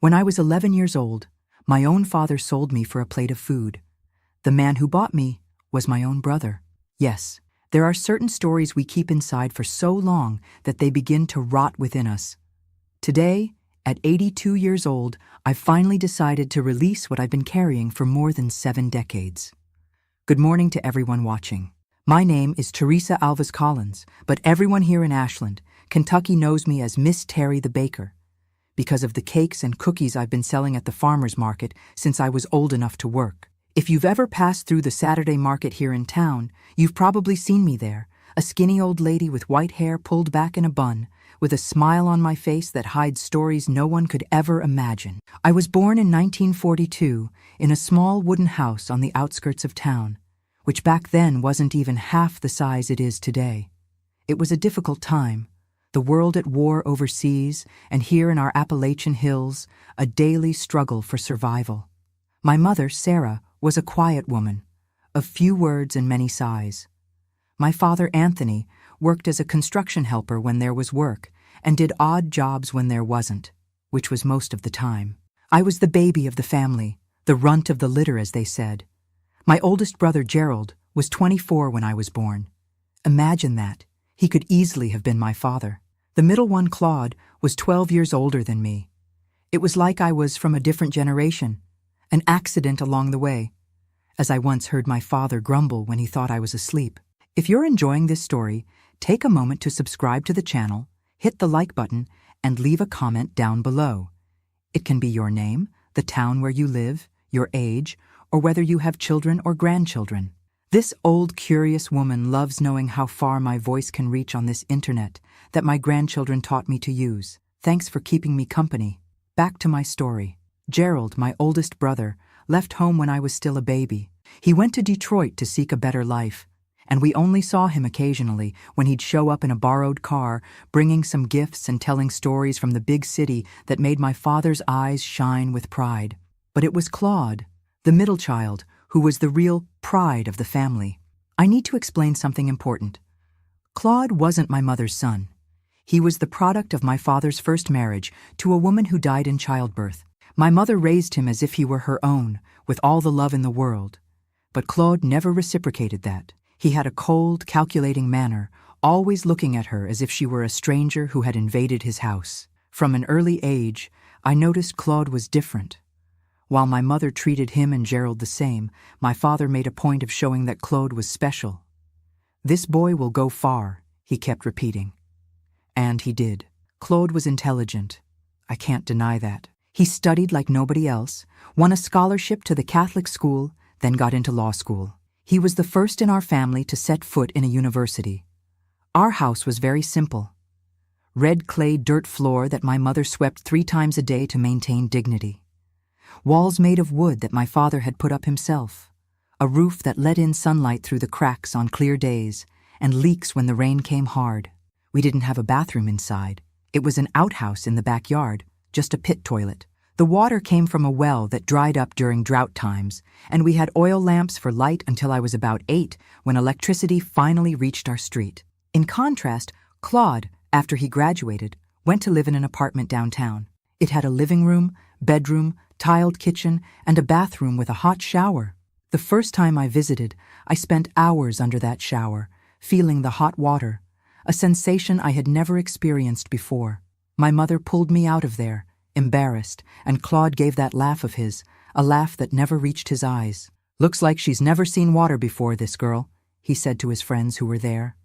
When I was 11 years old, my own father sold me for a plate of food. The man who bought me was my own brother. Yes, there are certain stories we keep inside for so long that they begin to rot within us. Today, at 82 years old, I've finally decided to release what I've been carrying for more than 7 decades. Good morning to everyone watching. My name is Teresa Alves Collins, but everyone here in Ashland, Kentucky knows me as Miss Terry the Baker, because of the cakes and cookies I've been selling at the farmer's market since I was old enough to work. If you've ever passed through the Saturday market here in town, you've probably seen me there, a skinny old lady with white hair pulled back in a bun, with a smile on my face that hides stories no one could ever imagine. I was born in 1942 in a small wooden house on the outskirts of town, which back then wasn't even half the size it is today. It was a difficult time, the world at war overseas, and here in our Appalachian hills, a daily struggle for survival. My mother, Sarah, was a quiet woman, of few words and many sighs. My father, Anthony, worked as a construction helper when there was work, and did odd jobs when there wasn't, which was most of the time. I was the baby of the family, the runt of the litter, as they said. My oldest brother, Gerald, was 24 when I was born. Imagine that. He could easily have been my father. The middle one, Claude, was 12 years older than me. It was like I was from a different generation, an accident along the way, as I once heard my father grumble when he thought I was asleep. If you're enjoying this story, take a moment to subscribe to the channel, hit the like button, and leave a comment down below. It can be your name, the town where you live, your age, or whether you have children or grandchildren. This old, curious woman loves knowing how far my voice can reach on this internet that my grandchildren taught me to use. Thanks for keeping me company. Back to my story. Gerald, my oldest brother, left home when I was still a baby. He went to Detroit to seek a better life, and we only saw him occasionally when he'd show up in a borrowed car, bringing some gifts and telling stories from the big city that made my father's eyes shine with pride. But it was Claude, the middle child, who was the real pride of the family. I need to explain something important. Claude wasn't my mother's son. He was the product of my father's first marriage to a woman who died in childbirth. My mother raised him as if he were her own, with all the love in the world. But Claude never reciprocated that. He had a cold, calculating manner, always looking at her as if she were a stranger who had invaded his house. From an early age, I noticed Claude was different. While my mother treated him and Gerald the same, my father made a point of showing that Claude was special. "This boy will go far," he kept repeating. And he did. Claude was intelligent. I can't deny that. He studied like nobody else, won a scholarship to the Catholic school, then got into law school. He was the first in our family to set foot in a university. Our house was very simple. Red clay dirt floor that my mother swept 3 times a day to maintain dignity. Walls made of wood that my father had put up himself. A roof that let in sunlight through the cracks on clear days, and leaks when the rain came hard. We didn't have a bathroom inside. It was an outhouse in the backyard, just a pit toilet. The water came from a well that dried up during drought times, and we had oil lamps for light until I was about 8, when electricity finally reached our street. In contrast, Claude, after he graduated, went to live in an apartment downtown. It had a living room, bedroom, tiled kitchen, and a bathroom with a hot shower. The first time I visited, I spent hours under that shower, feeling the hot water, a sensation I had never experienced before. My mother pulled me out of there, embarrassed, and Claude gave that laugh of his, a laugh that never reached his eyes. "Looks like she's never seen water before, this girl," he said to his friends who were there.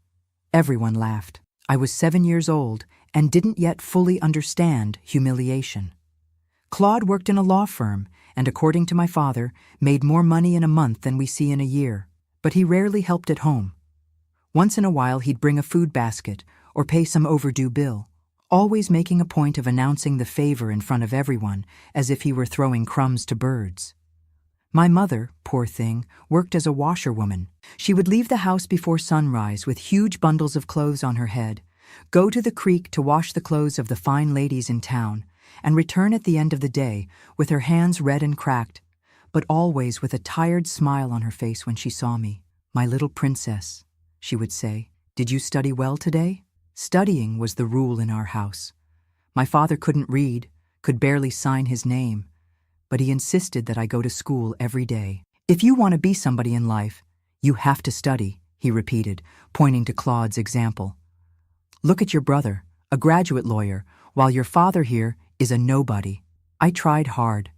Everyone laughed. I was 7 years old and didn't yet fully understand humiliation. Claude worked in a law firm and, according to my father, made more money in a month than we see in a year. But he rarely helped at home. Once in a while he'd bring a food basket or pay some overdue bill, always making a point of announcing the favor in front of everyone as if he were throwing crumbs to birds. My mother, poor thing, worked as a washerwoman. She would leave the house before sunrise with huge bundles of clothes on her head, go to the creek to wash the clothes of the fine ladies in town, and return at the end of the day with her hands red and cracked, but always with a tired smile on her face when she saw me. "My little princess," she would say, "did you study well today?" Studying was the rule in our house. My father couldn't read, could barely sign his name, but he insisted that I go to school every day. "If you want to be somebody in life, you have to study," he repeated, pointing to Claude's example. "Look at your brother, a graduate lawyer, while your father here is a nobody." I tried hard.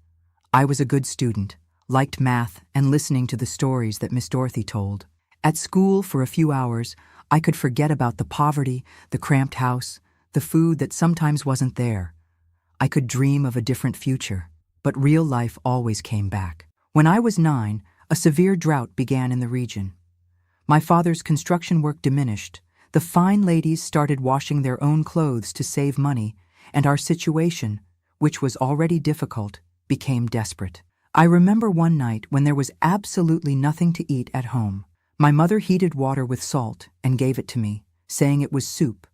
I was a good student, liked math and listening to the stories that Miss Dorothy told. At school, for a few hours, I could forget about the poverty, the cramped house, the food that sometimes wasn't there. I could dream of a different future, but real life always came back. When I was 9, a severe drought began in the region. My father's construction work diminished, the fine ladies started washing their own clothes to save money, and our situation, which was already difficult, became desperate. I remember one night when there was absolutely nothing to eat at home. My mother heated water with salt and gave it to me, saying it was soup.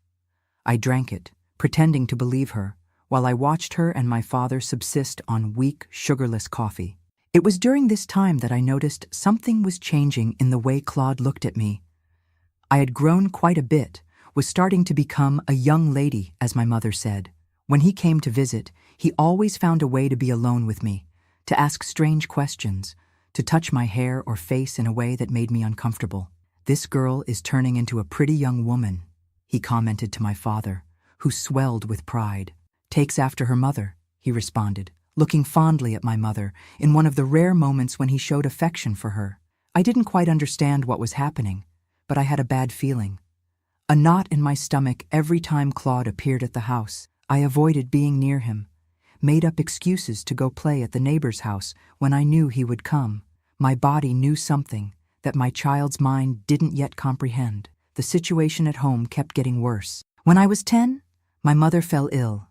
I drank it, pretending to believe her, while I watched her and my father subsist on weak, sugarless coffee. It was during this time that I noticed something was changing in the way Claude looked at me. I had grown quite a bit, was starting to become a young lady, as my mother said. When he came to visit, he always found a way to be alone with me, to ask strange questions, to touch my hair or face in a way that made me uncomfortable. "This girl is turning into a pretty young woman," he commented to my father, who swelled with pride. "Takes after her mother," he responded, looking fondly at my mother in one of the rare moments when he showed affection for her. I didn't quite understand what was happening, but I had a bad feeling. A knot in my stomach every time Claude appeared at the house. I avoided being near him, made up excuses to go play at the neighbor's house when I knew he would come. My body knew something that my child's mind didn't yet comprehend. The situation at home kept getting worse. When I was 10, my mother fell ill.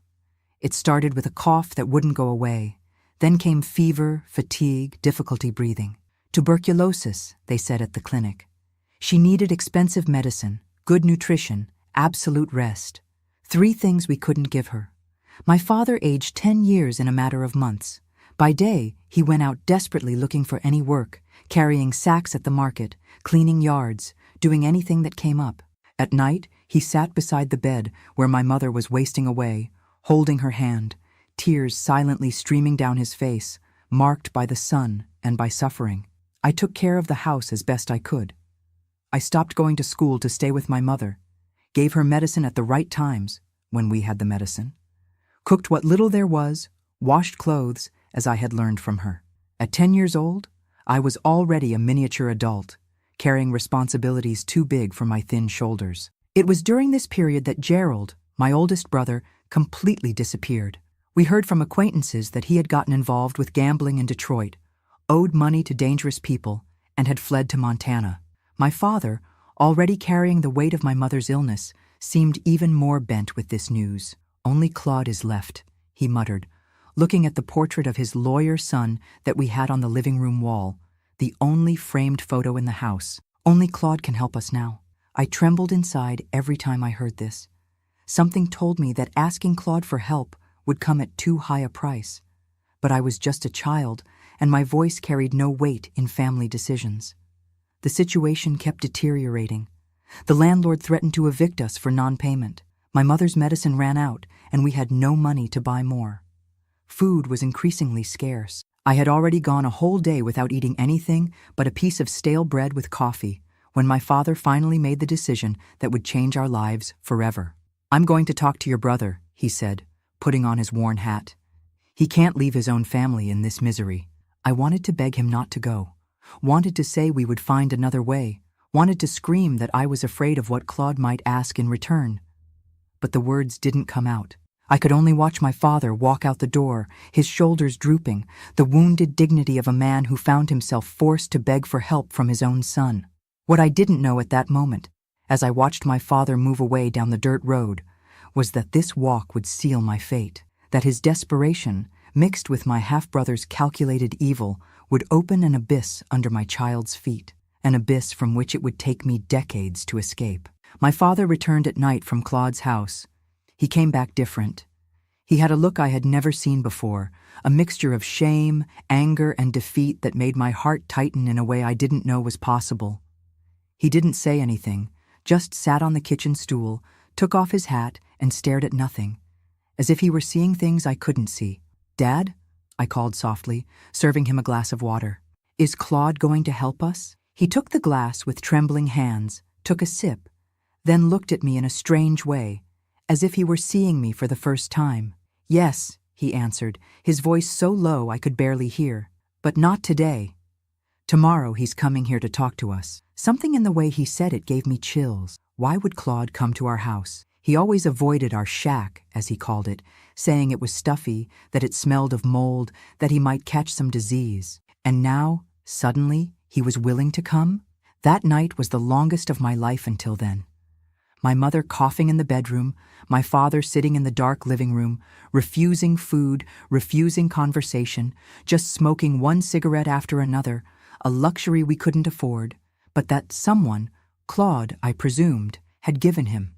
It started with a cough that wouldn't go away. Then came fever, fatigue, difficulty breathing. Tuberculosis, they said at the clinic. She needed expensive medicine, good nutrition, absolute rest. 3 things we couldn't give her. My father aged 10 years in a matter of months. By day, he went out desperately looking for any work, carrying sacks at the market, cleaning yards, doing anything that came up. At night, he sat beside the bed where my mother was wasting away, holding her hand, tears silently streaming down his face, marked by the sun and by suffering. I took care of the house as best I could. I stopped going to school to stay with my mother, gave her medicine at the right times, when we had the medicine, cooked what little there was, washed clothes, as I had learned from her. At 10 years old, I was already a miniature adult, carrying responsibilities too big for my thin shoulders. It was during this period that Gerald, my oldest brother, completely disappeared. We heard from acquaintances that he had gotten involved with gambling in Detroit, owed money to dangerous people, and had fled to Montana. My father, already carrying the weight of my mother's illness, seemed even more bent with this news. "Only Claude is left," he muttered, looking at the portrait of his lawyer son that we had on the living room wall, the only framed photo in the house. "Only Claude can help us now." I trembled inside every time I heard this. Something told me that asking Claude for help would come at too high a price. But I was just a child, and my voice carried no weight in family decisions. The situation kept deteriorating. The landlord threatened to evict us for non-payment. My mother's medicine ran out, and we had no money to buy more. Food was increasingly scarce. I had already gone a whole day without eating anything but a piece of stale bread with coffee when my father finally made the decision that would change our lives forever. "I'm going to talk to your brother," he said, putting on his worn hat. "He can't leave his own family in this misery." I wanted to beg him not to go, wanted to say we would find another way, wanted to scream that I was afraid of what Claude might ask in return. But the words didn't come out. I could only watch my father walk out the door, his shoulders drooping, the wounded dignity of a man who found himself forced to beg for help from his own son. What I didn't know at that moment, as I watched my father move away down the dirt road, was that this walk would seal my fate, that his desperation, mixed with my half-brother's calculated evil, would open an abyss under my child's feet, an abyss from which it would take me decades to escape. My father returned at night from Claude's house. He came back different. He had a look I had never seen before, a mixture of shame, anger, and defeat that made my heart tighten in a way I didn't know was possible. He didn't say anything, just sat on the kitchen stool, took off his hat, and stared at nothing. as if he were seeing things I couldn't see. "Dad?" I called softly, serving him a glass of water. "Is Claude going to help us?" He took the glass with trembling hands, took a sip, then looked at me in a strange way, as if he were seeing me for the first time. "Yes," he answered, his voice so low I could barely hear. "But not today. Tomorrow he's coming here to talk to us." Something in the way he said it gave me chills. Why would Claude come to our house? He always avoided our shack, as he called it, saying it was stuffy, that it smelled of mold, that he might catch some disease. And now, suddenly, he was willing to come? That night was the longest of my life until then. My mother coughing in the bedroom, my father sitting in the dark living room, refusing food, refusing conversation, just smoking one cigarette after another, a luxury we couldn't afford, but that someone, Claude, I presumed, had given him.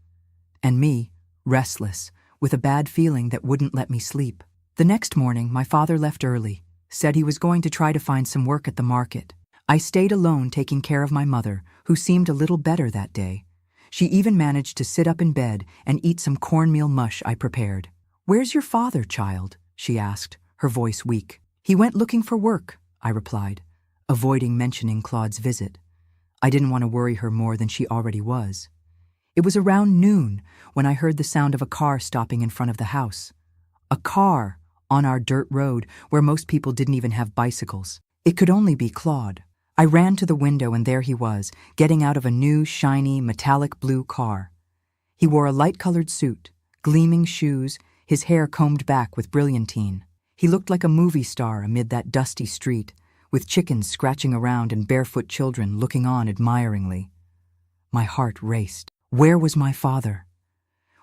And me, restless, with a bad feeling that wouldn't let me sleep. The next morning, my father left early, said he was going to try to find some work at the market. I stayed alone taking care of my mother, who seemed a little better that day. She even managed to sit up in bed and eat some cornmeal mush I prepared. "Where's your father, child?" she asked, her voice weak. "He went looking for work," I replied, avoiding mentioning Claude's visit. I didn't want to worry her more than she already was. It was around noon when I heard the sound of a car stopping in front of the house. A car on our dirt road where most people didn't even have bicycles. It could only be Claude. I ran to the window and there he was, getting out of a new, shiny, metallic blue car. He wore a light-colored suit, gleaming shoes, his hair combed back with brilliantine. He looked like a movie star amid that dusty street, with chickens scratching around and barefoot children looking on admiringly. My heart raced. Where was my father?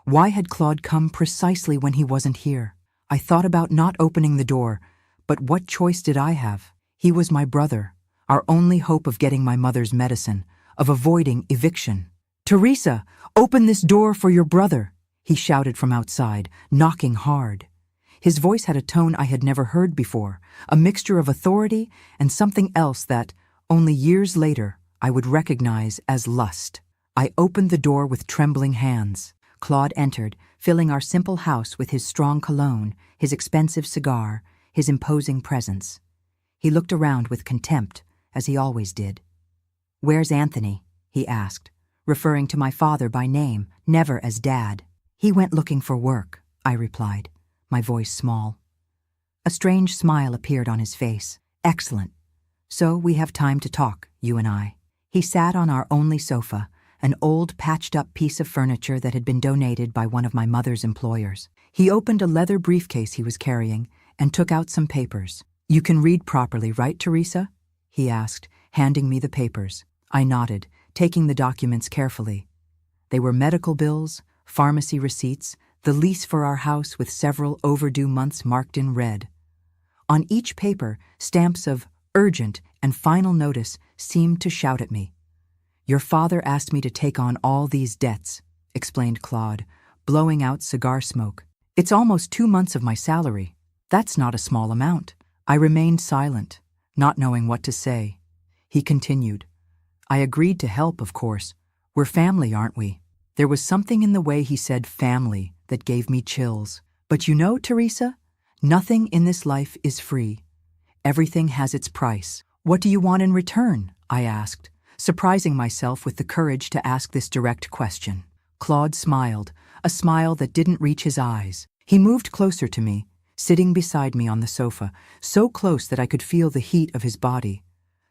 Why had Claude come precisely when he wasn't here? I thought about not opening the door, but what choice did I have? He was my brother, our only hope of getting my mother's medicine, of avoiding eviction. "Teresa, open this door for your brother," he shouted from outside, knocking hard. His voice had a tone I had never heard before, a mixture of authority and something else that, only years later, I would recognize as lust. I opened the door with trembling hands. Claude entered, filling our simple house with his strong cologne, his expensive cigar, his imposing presence. He looked around with contempt, as he always did. "Where's Anthony?" he asked, referring to my father by name, never as Dad. "He went looking for work," I replied, my voice small. A strange smile appeared on his face. "Excellent. So we have time to talk, you and I." He sat on our only sofa, an old patched-up piece of furniture that had been donated by one of my mother's employers. He opened a leather briefcase he was carrying and took out some papers. "You can read properly, right, Teresa?" he asked, handing me the papers. I nodded, taking the documents carefully. They were medical bills, pharmacy receipts, the lease for our house with several overdue months marked in red. On each paper, stamps of urgent and final notice seemed to shout at me. "Your father asked me to take on all these debts," explained Claude, blowing out cigar smoke. "It's almost 2 months of my salary. That's not a small amount." I remained silent, not knowing what to say. He continued. "I agreed to help, of course. We're family, aren't we?" There was something in the way he said family that gave me chills. "But you know, Teresa, nothing in this life is free. Everything has its price. What do you want in return?" I asked, surprising myself with the courage to ask this direct question. Claude smiled, a smile that didn't reach his eyes. He moved closer to me, sitting beside me on the sofa, so close that I could feel the heat of his body,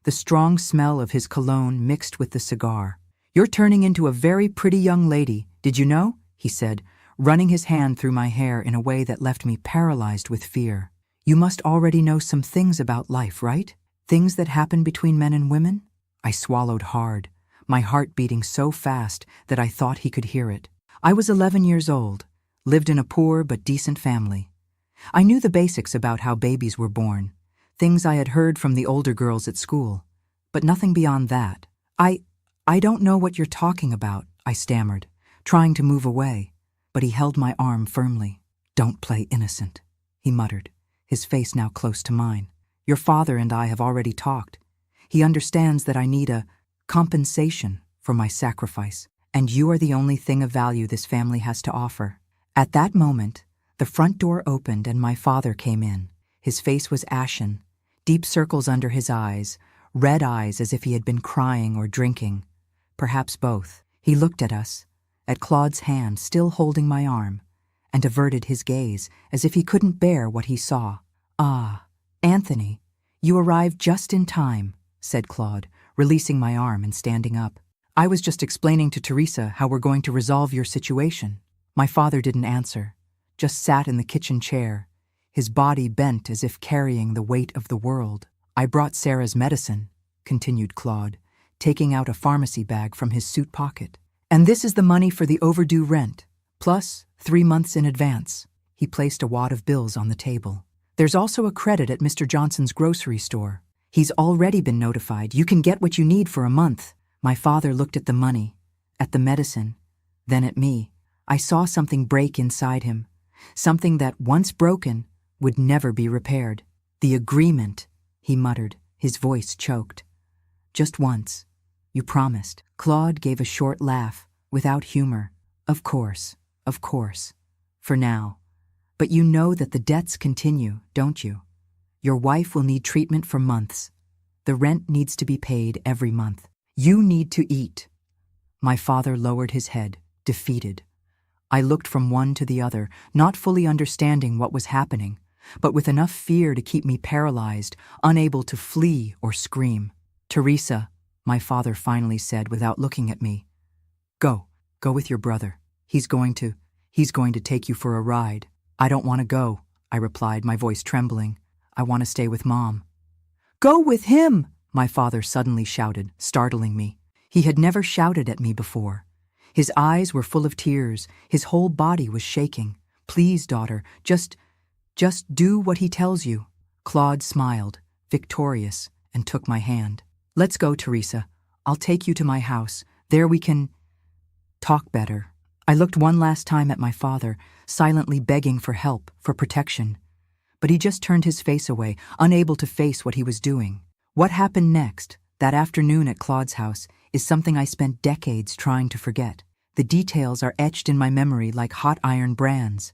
the strong smell of his cologne mixed with the cigar. "You're turning into a very pretty young lady, did you know?" he said, running his hand through my hair in a way that left me paralyzed with fear. "You must already know some things about life, right? Things that happen between men and women?" I swallowed hard, my heart beating so fast that I thought he could hear it. I was 11 years old, lived in a poor but decent family. I knew the basics about how babies were born, things I had heard from the older girls at school, but nothing beyond that. I don't know what you're talking about," I stammered, trying to move away, but he held my arm firmly. "Don't play innocent," he muttered, his face now close to mine. "Your father and I have already talked. He understands that I need a compensation for my sacrifice, and you are the only thing of value this family has to offer." At that moment, The front door opened and my father came in. His face was ashen, deep circles under his eyes, red eyes as if he had been crying or drinking. Perhaps both. He looked at us, at Claude's hand still holding my arm, and averted his gaze as if he couldn't bear what he saw. "Ah, Anthony, you arrived just in time," said Claude, releasing my arm and standing up. "I was just explaining to Teresa how we're going to resolve your situation." My father didn't answer, just sat in the kitchen chair, his body bent as if carrying the weight of the world. "I brought Sarah's medicine," continued Claude, taking out a pharmacy bag from his suit pocket. "And this is the money for the overdue rent, plus 3 months in advance." He placed a wad of bills on the table. "There's also a credit at Mr. Johnson's grocery store. He's already been notified. You can get what you need for a month." My father looked at the money, at the medicine, then at me. I saw something break inside him, something that, once broken, would never be repaired. "The agreement," he muttered, his voice choked. "Just once. You promised." Claude gave a short laugh, without humor. Of course. For now. But you know that the debts continue, don't you? Your wife will need treatment for months. The rent needs to be paid every month. You need to eat." My father lowered his head, defeated. I looked from one to the other, not fully understanding what was happening, but with enough fear to keep me paralyzed, unable to flee or scream. "Teresa," my father finally said without looking at me. Go with your brother. He's going to take you for a ride." "I don't want to go," I replied, my voice trembling. "I want to stay with Mom." "Go with him!" my father suddenly shouted, startling me. He had never shouted at me before. His eyes were full of tears, his whole body was shaking. "Please, daughter, just do what he tells you." Claude smiled, victorious, and took my hand. "Let's go, Teresa. I'll take you to my house. There we can talk better." I looked one last time at my father, silently begging for help, for protection. But he just turned his face away, unable to face what he was doing. What happened next, that afternoon at Claude's house, is something I spent decades trying to forget. The details are etched in my memory like hot iron brands.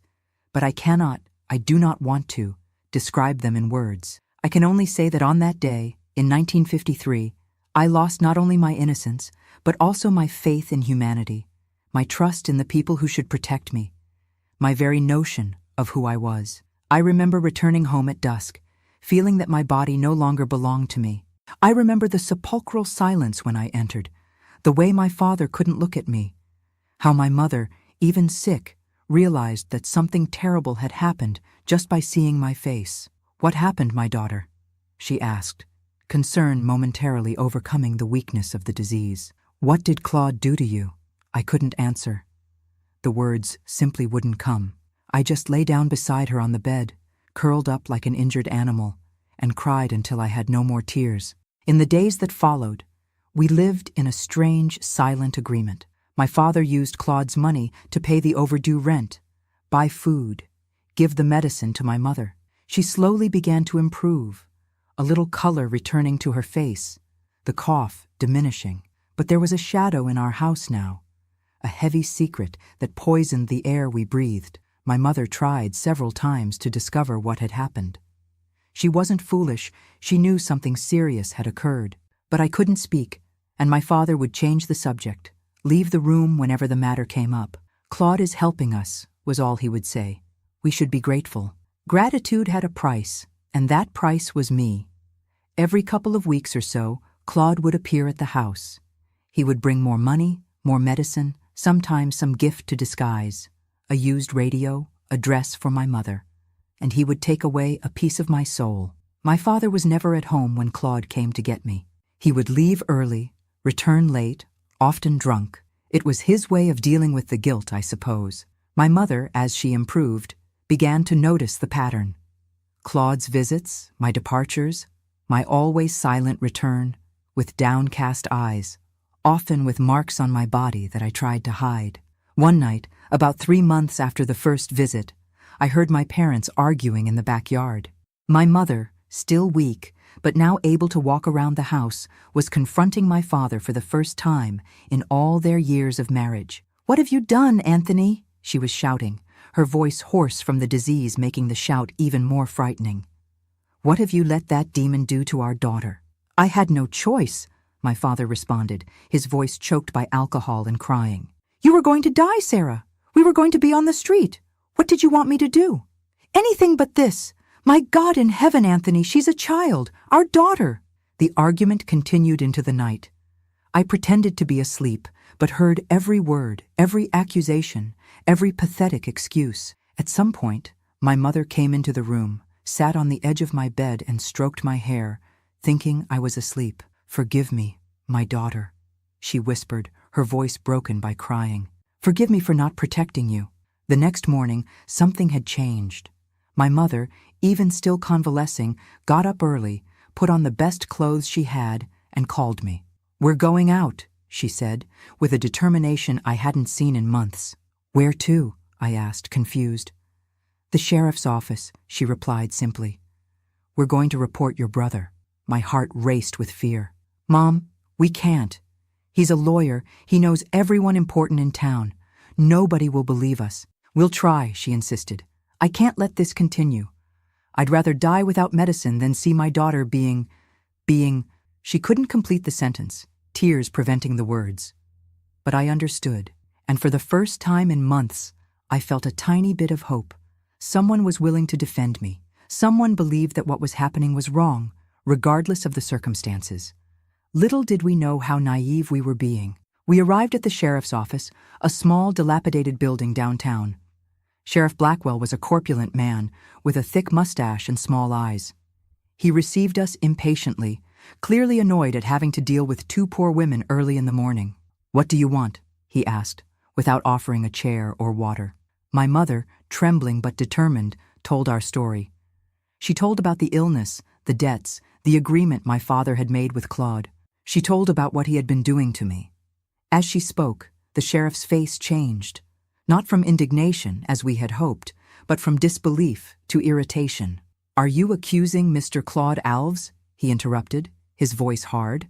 But I do not want to, describe them in words. I can only say that on that day, in 1953, I lost not only my innocence, but also my faith in humanity, my trust in the people who should protect me, my very notion of who I was. I remember returning home at dusk, feeling that my body no longer belonged to me. I remember the sepulchral silence when I entered, the way my father couldn't look at me, how my mother, even sick, realized that something terrible had happened just by seeing my face. "What happened, my daughter?" she asked, concern momentarily overcoming the weakness of the disease. "What did Claude do to you?" I couldn't answer. The words simply wouldn't come. I just lay down beside her on the bed, curled up like an injured animal, and cried until I had no more tears. In the days that followed, we lived in a strange, silent agreement. My father used Claude's money to pay the overdue rent, buy food, give the medicine to my mother. She slowly began to improve, a little color returning to her face, the cough diminishing. But there was a shadow in our house now, a heavy secret that poisoned the air we breathed. My mother tried several times to discover what had happened. She wasn't foolish, she knew something serious had occurred. But I couldn't speak, and my father would change the subject, leave the room whenever the matter came up. "Claude is helping us," was all he would say. "We should be grateful." Gratitude had a price, and that price was me. Every couple of weeks or so, Claude would appear at the house. He would bring more money, more medicine, sometimes some gift to disguise, a used radio, a dress for my mother, and he would take away a piece of my soul. My father was never at home when Claude came to get me. He would leave early, return late, often drunk. It was his way of dealing with the guilt, I suppose. My mother, as she improved, began to notice the pattern. Claude's visits, my departures, my always silent return, with downcast eyes, often with marks on my body that I tried to hide. One night, about 3 months after the first visit, I heard my parents arguing in the backyard. My mother, still weak, but now able to walk around the house, was confronting my father for the first time in all their years of marriage. "What have you done, Anthony?" she was shouting, her voice hoarse from the disease making the shout even more frightening. "What have you let that demon do to our daughter?" "I had no choice," my father responded, his voice choked by alcohol and crying. "You were going to die, Sarah. We were going to be on the street. What did you want me to do?" "Anything but this. My God in heaven, Anthony, she's a child, our daughter." The argument continued into the night. I pretended to be asleep, but heard every word, every accusation, every pathetic excuse. At some point, my mother came into the room, sat on the edge of my bed and stroked my hair, thinking I was asleep. "Forgive me, my daughter," she whispered, her voice broken by crying. "Forgive me for not protecting you." The next morning, something had changed. My mother, even still convalescing, got up early, put on the best clothes she had, and called me. "We're going out," she said, with a determination I hadn't seen in months. "Where to?" I asked, confused. "The sheriff's office," she replied simply. "We're going to report your brother." My heart raced with fear. "Mom, we can't. He's a lawyer. He knows everyone important in town. Nobody will believe us." "We'll try," she insisted. "I can't let this continue. I'd rather die without medicine than see my daughter being... She couldn't complete the sentence, tears preventing the words. But I understood, and for the first time in months, I felt a tiny bit of hope. Someone was willing to defend me. Someone believed that what was happening was wrong, regardless of the circumstances. Little did we know how naive we were being. We arrived at the sheriff's office, a small, dilapidated building downtown. Sheriff Blackwell was a corpulent man with a thick mustache and small eyes. He received us impatiently, clearly annoyed at having to deal with two poor women early in the morning. "What do you want?" he asked, without offering a chair or water. My mother, trembling but determined, told our story. She told about the illness, the debts, the agreement my father had made with Claude. She told about what he had been doing to me. As she spoke, the sheriff's face changed. Not from indignation, as we had hoped, but from disbelief to irritation. "Are you accusing Mr. Claude Alves?" he interrupted, his voice hard.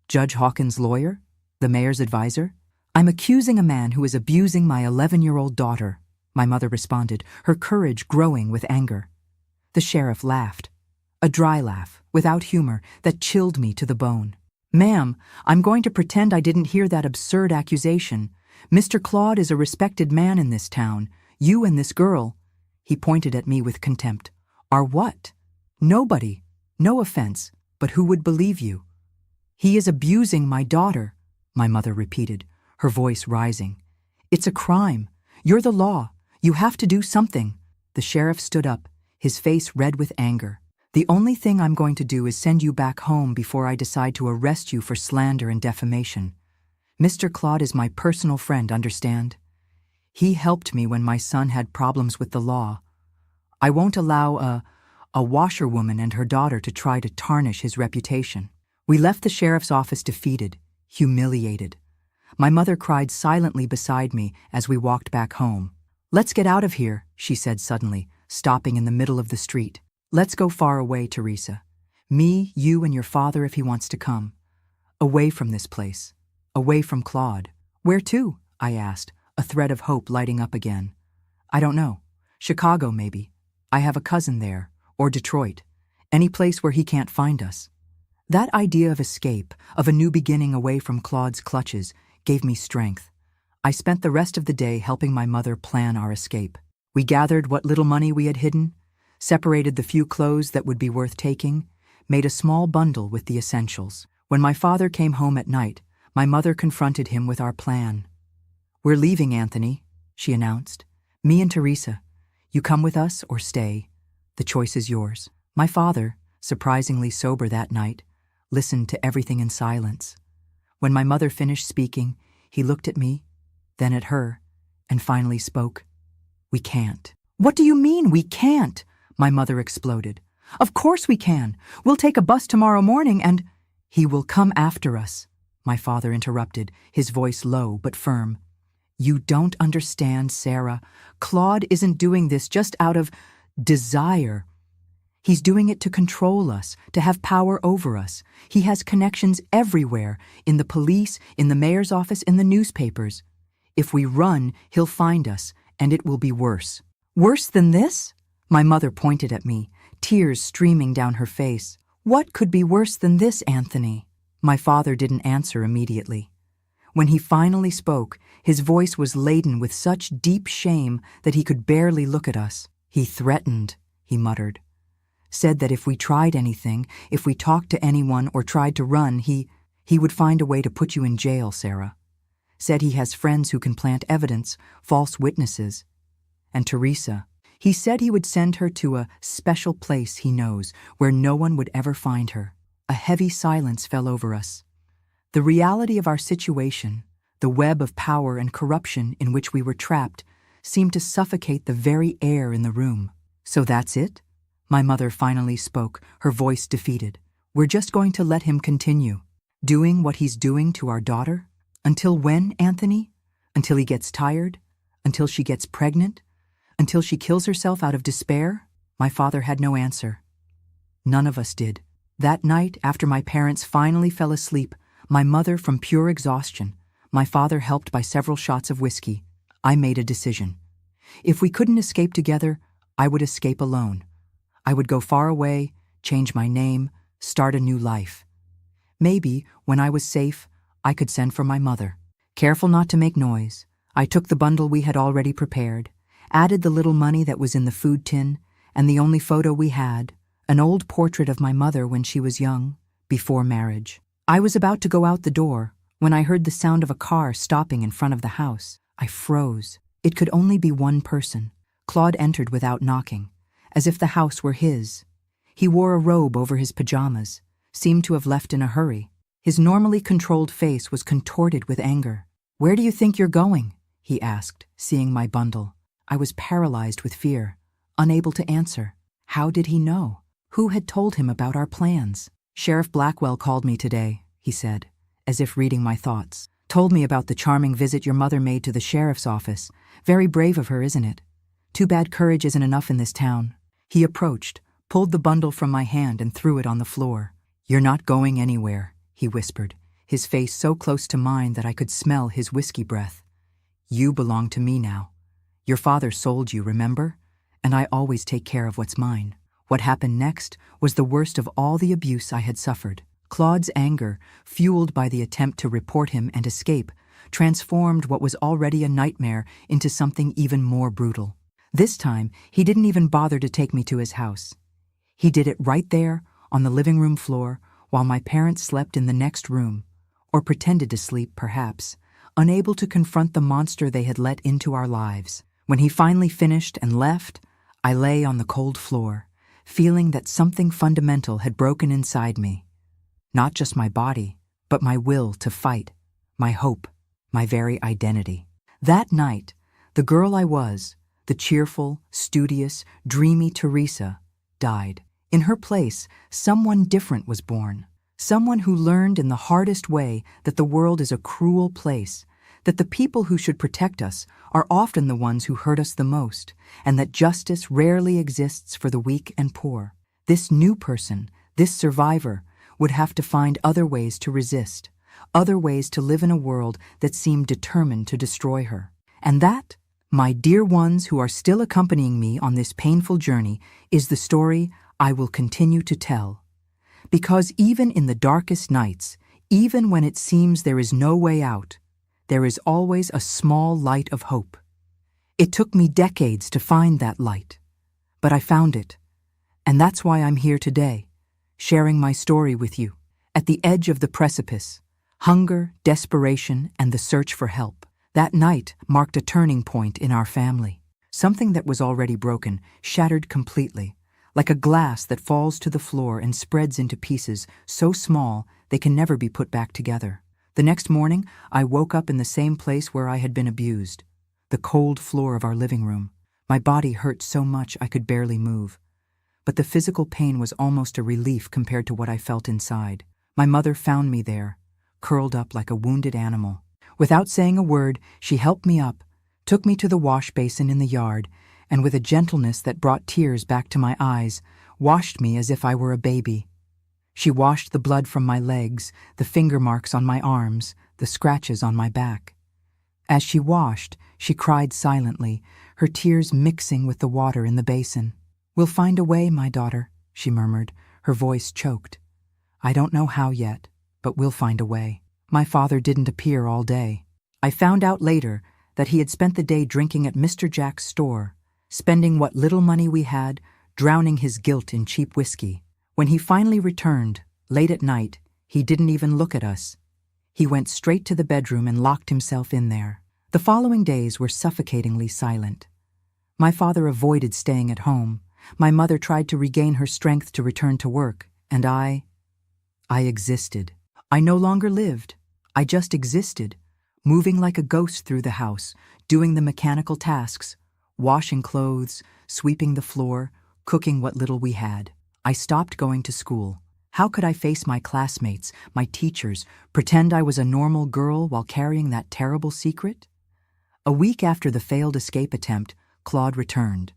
"Judge Hawkins' lawyer? The mayor's advisor?" "I'm accusing a man who is abusing my 11-year-old daughter," my mother responded, her courage growing with anger. The sheriff laughed. A dry laugh, without humor, that chilled me to the bone. "Ma'am, I'm going to pretend I didn't hear that absurd accusation. Mr. Claude is a respected man in this town. You and this girl," he pointed at me with contempt, "are what? Nobody. No offense, but who would believe you?" "He is abusing my daughter," my mother repeated, her voice rising. "It's a crime. You're the law. You have to do something." The sheriff stood up, his face red with anger. "The only thing I'm going to do is send you back home before I decide to arrest you for slander and defamation. Mr. Claude is my personal friend, understand? He helped me when my son had problems with the law. I won't allow a washerwoman and her daughter to try to tarnish his reputation." We left the sheriff's office defeated, humiliated. My mother cried silently beside me as we walked back home. "Let's get out of here," she said suddenly, stopping in the middle of the street. "Let's go far away, Teresa. Me, you, and your father if he wants to come. Away from this place. Away from Claude." "Where to?" I asked, a thread of hope lighting up again. "I don't know. Chicago, maybe. I have a cousin there. Or Detroit. Any place where he can't find us." That idea of escape, of a new beginning away from Claude's clutches, gave me strength. I spent the rest of the day helping my mother plan our escape. We gathered what little money we had hidden, separated the few clothes that would be worth taking, made a small bundle with the essentials. When my father came home at night, my mother confronted him with our plan. "We're leaving, Anthony," she announced. "Me and Teresa. You come with us or stay. The choice is yours." My father, surprisingly sober that night, listened to everything in silence. When my mother finished speaking, he looked at me, then at her, and finally spoke. "We can't." "What do you mean, we can't?" my mother exploded. "Of course we can. We'll take a bus tomorrow morning and—" "He will come after us," my father interrupted, his voice low but firm. "You don't understand, Sarah. Claude isn't doing this just out of desire. He's doing it to control us, to have power over us. He has connections everywhere, in the police, in the mayor's office, in the newspapers. If we run, he'll find us, and it will be worse. Worse than this? My mother pointed at me, tears streaming down her face. What could be worse than this, Anthony? My father didn't answer immediately. When he finally spoke, his voice was laden with such deep shame that he could barely look at us. He threatened, he muttered. Said that if we tried anything, if we talked to anyone or tried to run, he would find a way to put you in jail, Sarah. Said he has friends who can plant evidence, false witnesses. And Teresa, he said he would send her to a special place he knows where no one would ever find her. A heavy silence fell over us. The reality of our situation, the web of power and corruption in which we were trapped, seemed to suffocate the very air in the room. So that's it? My mother finally spoke, her voice defeated. We're just going to let him continue, doing what he's doing to our daughter? Until when, Anthony? Until he gets tired? Until she gets pregnant? Until she kills herself out of despair? My father had no answer. None of us did. That night, after my parents finally fell asleep, my mother from pure exhaustion, my father helped by several shots of whiskey, I made a decision. If we couldn't escape together, I would escape alone. I would go far away, change my name, start a new life. Maybe, when I was safe, I could send for my mother. Careful not to make noise, I took the bundle we had already prepared, added the little money that was in the food tin, and the only photo we had, an old portrait of my mother when she was young, before marriage. I was about to go out the door when I heard the sound of a car stopping in front of the house. I froze. It could only be one person. Claude entered without knocking, as if the house were his. He wore a robe over his pajamas, seemed to have left in a hurry. His normally controlled face was contorted with anger. "Where do you think you're going?" he asked, seeing my bundle. I was paralyzed with fear, unable to answer. How did he know? Who had told him about our plans? "Sheriff Blackwell called me today," he said, as if reading my thoughts. "Told me about the charming visit your mother made to the sheriff's office. Very brave of her, isn't it? Too bad courage isn't enough in this town." He approached, pulled the bundle from my hand and threw it on the floor. "You're not going anywhere," he whispered, his face so close to mine that I could smell his whiskey breath. "You belong to me now. Your father sold you, remember? And I always take care of what's mine." What happened next was the worst of all the abuse I had suffered. Claude's anger, fueled by the attempt to report him and escape, transformed what was already a nightmare into something even more brutal. This time, he didn't even bother to take me to his house. He did it right there, on the living room floor, while my parents slept in the next room, or pretended to sleep, perhaps, unable to confront the monster they had let into our lives. When he finally finished and left, I lay on the cold floor, feeling that something fundamental had broken inside me. Not just my body, but my will to fight, my hope, my very identity. That night, the girl I was, the cheerful, studious, dreamy Teresa, died. In her place, someone different was born. Someone who learned in the hardest way that the world is a cruel place, that the people who should protect us are often the ones who hurt us the most, and that justice rarely exists for the weak and poor. This new person, this survivor, would have to find other ways to resist, other ways to live in a world that seemed determined to destroy her. And that, my dear ones who are still accompanying me on this painful journey, is the story I will continue to tell. Because even in the darkest nights, even when it seems there is no way out, there is always a small light of hope. It took me decades to find that light, but I found it. And that's why I'm here today, sharing my story with you. At the edge of the precipice, hunger, desperation, and the search for help. That night marked a turning point in our family. Something that was already broken shattered completely, like a glass that falls to the floor and spreads into pieces so small they can never be put back together. The next morning, I woke up in the same place where I had been abused, the cold floor of our living room. My body hurt so much I could barely move. But the physical pain was almost a relief compared to what I felt inside. My mother found me there, curled up like a wounded animal. Without saying a word, she helped me up, took me to the wash basin in the yard, and with a gentleness that brought tears back to my eyes, washed me as if I were a baby. She washed the blood from my legs, the finger marks on my arms, the scratches on my back. As she washed, she cried silently, her tears mixing with the water in the basin. "We'll find a way, my daughter," she murmured, her voice choked. "I don't know how yet, but we'll find a way." My father didn't appear all day. I found out later that he had spent the day drinking at Mr. Jack's store, spending what little money we had, drowning his guilt in cheap whiskey. When he finally returned, late at night, he didn't even look at us. He went straight to the bedroom and locked himself in there. The following days were suffocatingly silent. My father avoided staying at home. My mother tried to regain her strength to return to work, and I existed. I no longer lived. I just existed, moving like a ghost through the house, doing the mechanical tasks, washing clothes, sweeping the floor, cooking what little we had. I stopped going to school. How could I face my classmates, my teachers, pretend I was a normal girl while carrying that terrible secret? A week after the failed escape attempt, Claude returned.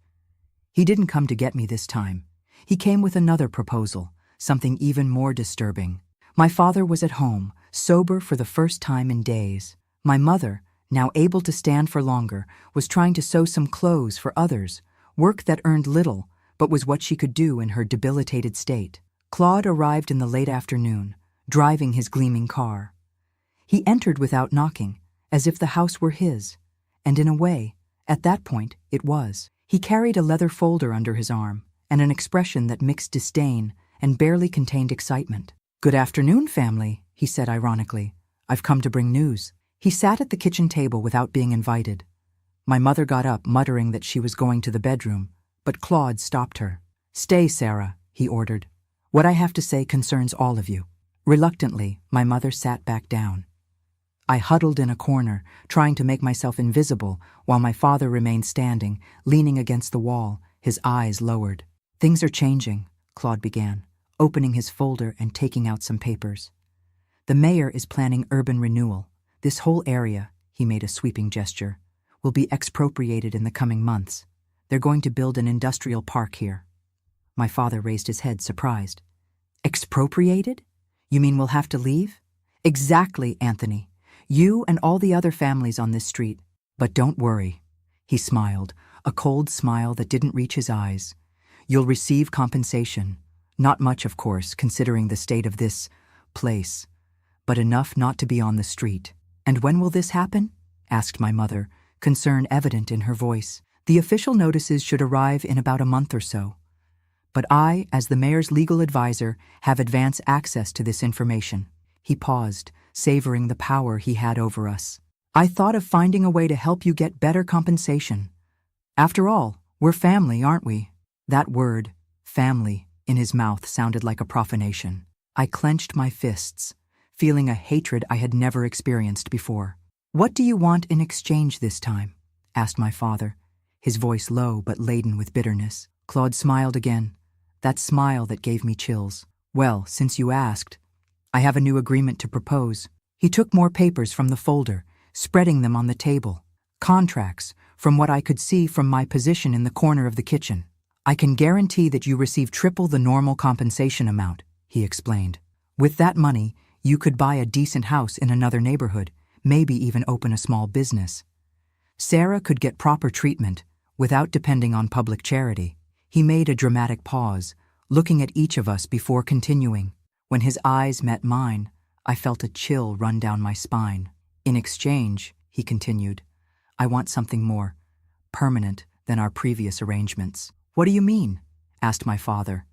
He didn't come to get me this time. He came with another proposal, something even more disturbing. My father was at home, sober for the first time in days. My mother, now able to stand for longer, was trying to sew some clothes for others, work that earned little, but was what she could do in her debilitated state. Claude arrived in the late afternoon, driving his gleaming car. He entered without knocking, as if the house were his, and in a way, at that point, it was. He carried a leather folder under his arm, and an expression that mixed disdain and barely contained excitement. "Good afternoon, family," he said ironically. "I've come to bring news." He sat at the kitchen table without being invited. My mother got up, muttering that she was going to the bedroom, but Claude stopped her. "Stay, Sarah," he ordered. "What I have to say concerns all of you." Reluctantly, my mother sat back down. I huddled in a corner, trying to make myself invisible, while my father remained standing, leaning against the wall, his eyes lowered. "Things are changing," Claude began, opening his folder and taking out some papers. "The mayor is planning urban renewal. This whole area," he made a sweeping gesture, "will be expropriated in the coming months. They're going to build an industrial park here." My father raised his head, surprised. "Expropriated? You mean we'll have to leave?" "Exactly, Anthony. You and all the other families on this street. But don't worry." He smiled, a cold smile that didn't reach his eyes. "You'll receive compensation. Not much, of course, considering the state of this place, but enough not to be on the street." "And when will this happen?" asked my mother, concern evident in her voice. "The official notices should arrive in about a month or so. But I, as the mayor's legal advisor, have advance access to this information." He paused, savoring the power he had over us. "I thought of finding a way to help you get better compensation. After all, we're family, aren't we?" That word, family, in his mouth sounded like a profanation. I clenched my fists, feeling a hatred I had never experienced before. "What do you want in exchange this time?" asked my father, his voice low but laden with bitterness. Claude smiled again, that smile that gave me chills. "Well, since you asked, I have a new agreement to propose." He took more papers from the folder, spreading them on the table. "Contracts, from what I could see from my position in the corner of the kitchen. I can guarantee that you receive triple the normal compensation amount," he explained. "With that money, you could buy a decent house in another neighborhood, maybe even open a small business. Sarah could get proper treatment without depending on public charity." He made a dramatic pause, looking at each of us before continuing. When his eyes met mine, I felt a chill run down my spine. "In exchange," he continued, "I want something more permanent than our previous arrangements." "What do you mean?" asked my father,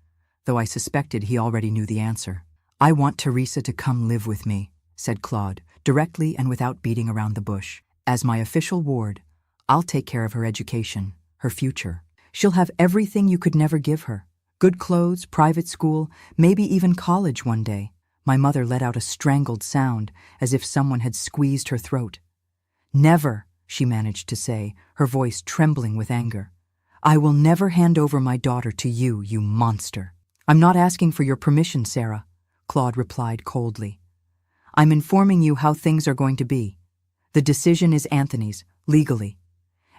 though I suspected he already knew the answer. "I want Teresa to come live with me," said Claude, directly and without beating around the bush. "As my official ward, I'll take care of her education, her future. She'll have everything you could never give her. Good clothes, private school, maybe even college one day." My mother let out a strangled sound, as if someone had squeezed her throat. "Never," she managed to say, her voice trembling with anger. "I will never hand over my daughter to you, you monster." "I'm not asking for your permission, Sarah," Claude replied coldly. "I'm informing you how things are going to be. The decision is Anthony's, legally,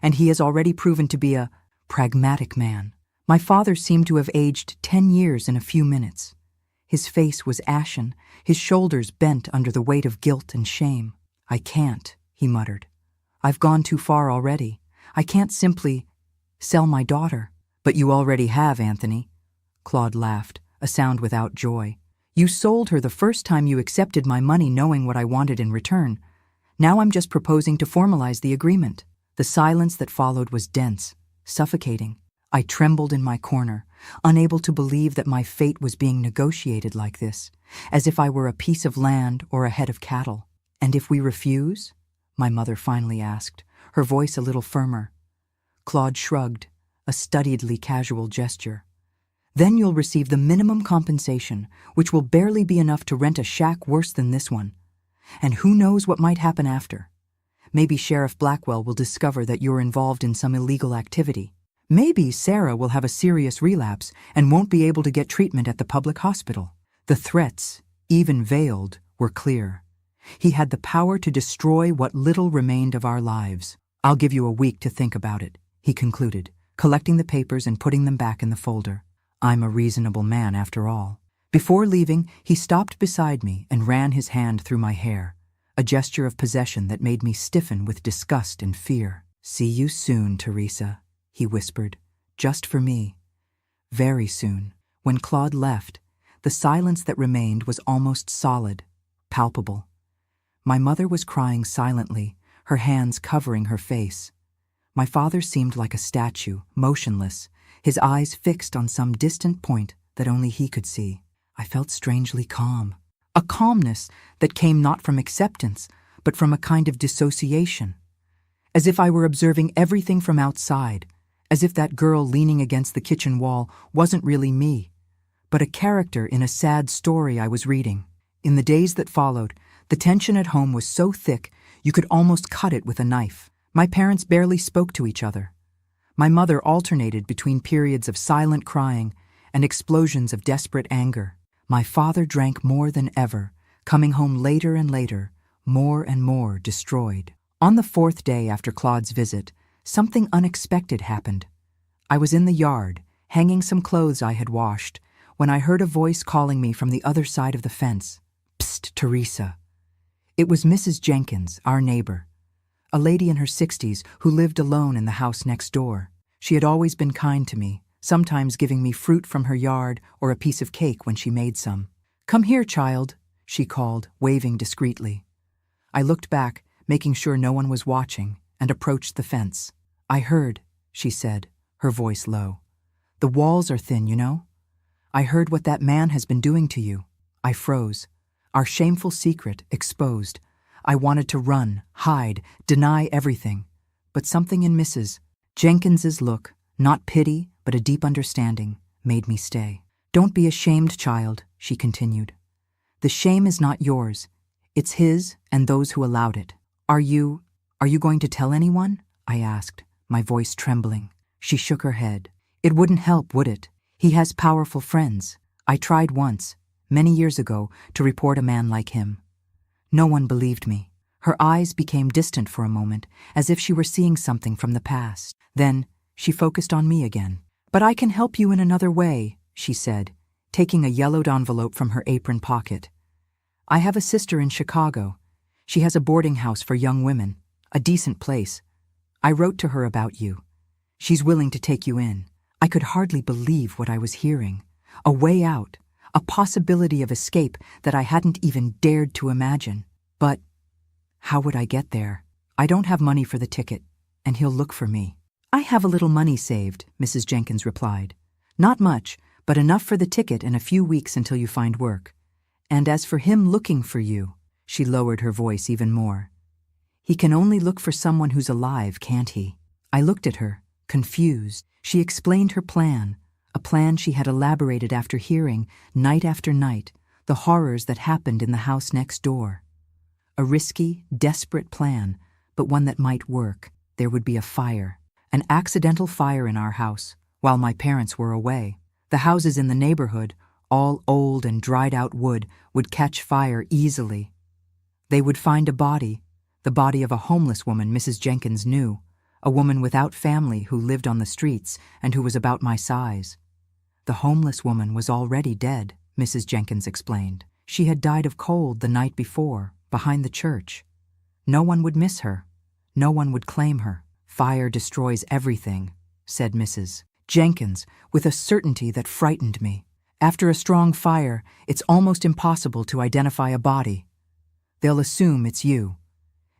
and he has already proven to be a pragmatic man." My father seemed to have aged 10 years in a few minutes. His face was ashen, his shoulders bent under the weight of guilt and shame. "I can't," he muttered. I've gone too far already. I can't simply sell my daughter. But you already have, Anthony. Claude laughed, a sound without joy. You sold her the first time you accepted my money knowing what I wanted in return. Now I'm just proposing to formalize the agreement. The silence that followed was dense, suffocating. I trembled in my corner, unable to believe that my fate was being negotiated like this, as if I were a piece of land or a head of cattle. And if we refuse? My mother finally asked, her voice a little firmer. Claude shrugged, a studiedly casual gesture. Then you'll receive the minimum compensation, which will barely be enough to rent a shack worse than this one. And who knows what might happen after? Maybe Sheriff Blackwell will discover that you're involved in some illegal activity. Maybe Sarah will have a serious relapse and won't be able to get treatment at the public hospital. The threats, even veiled, were clear. He had the power to destroy what little remained of our lives. I'll give you a week to think about it, he concluded, collecting the papers and putting them back in the folder. I'm a reasonable man after all. Before leaving, he stopped beside me and ran his hand through my hair, a gesture of possession that made me stiffen with disgust and fear. See you soon, Teresa, he whispered, just for me. Very soon. When Claude left, the silence that remained was almost solid, palpable. My mother was crying silently, her hands covering her face. My father seemed like a statue, motionless, his eyes fixed on some distant point that only he could see. I felt strangely calm, a calmness that came not from acceptance, but from a kind of dissociation, as if I were observing everything from outside, as if that girl leaning against the kitchen wall wasn't really me, but a character in a sad story I was reading. In the days that followed, the tension at home was so thick you could almost cut it with a knife. My parents barely spoke to each other. My mother alternated between periods of silent crying and explosions of desperate anger. My father drank more than ever, coming home later and later, more and more destroyed. On the fourth day after Claude's visit, something unexpected happened. I was in the yard, hanging some clothes I had washed, when I heard a voice calling me from the other side of the fence. Psst, Teresa. It was Mrs. Jenkins, our neighbor, a lady in her 60s who lived alone in the house next door. She had always been kind to me, sometimes giving me fruit from her yard or a piece of cake when she made some. Come here, child, she called, waving discreetly. I looked back, making sure no one was watching, and approached the fence. I heard, she said, her voice low. The walls are thin, you know. I heard what that man has been doing to you. I froze. Our shameful secret exposed. I wanted to run, hide, deny everything. But something in Mrs. Jenkins's look, not pity, but a deep understanding, made me stay. Don't be ashamed, child, she continued. The shame is not yours. It's his and those who allowed it. Are you going to tell anyone? I asked, my voice trembling. She shook her head. It wouldn't help, would it? He has powerful friends. I tried once, many years ago, to report a man like him. No one believed me. Her eyes became distant for a moment, as if she were seeing something from the past. Then she focused on me again. But I can help you in another way, she said, taking a yellowed envelope from her apron pocket. I have a sister in Chicago. She has a boarding house for young women, a decent place. I wrote to her about you. She's willing to take you in. I could hardly believe what I was hearing. A way out, a possibility of escape that I hadn't even dared to imagine. But how would I get there? I don't have money for the ticket, and he'll look for me. I have a little money saved, Mrs. Jenkins replied. Not much, but enough for the ticket and a few weeks until you find work. And as for him looking for you, she lowered her voice even more. He can only look for someone who's alive, can't he? I looked at her, confused. She explained her plan, a plan she had elaborated after hearing, night after night, the horrors that happened in the house next door. A risky, desperate plan, but one that might work. There would be a fire, an accidental fire in our house, while my parents were away. The houses in the neighborhood, all old and dried-out wood, would catch fire easily. They would find a body, the body of a homeless woman Mrs. Jenkins knew, a woman without family who lived on the streets and who was about my size. The homeless woman was already dead, Mrs. Jenkins explained. She had died of cold the night before, behind the church. No one would miss her. no one would claim her. "Fire destroys everything," said Mrs. Jenkins, with a certainty that frightened me. "After a strong fire, it's almost impossible to identify a body. They'll assume it's you,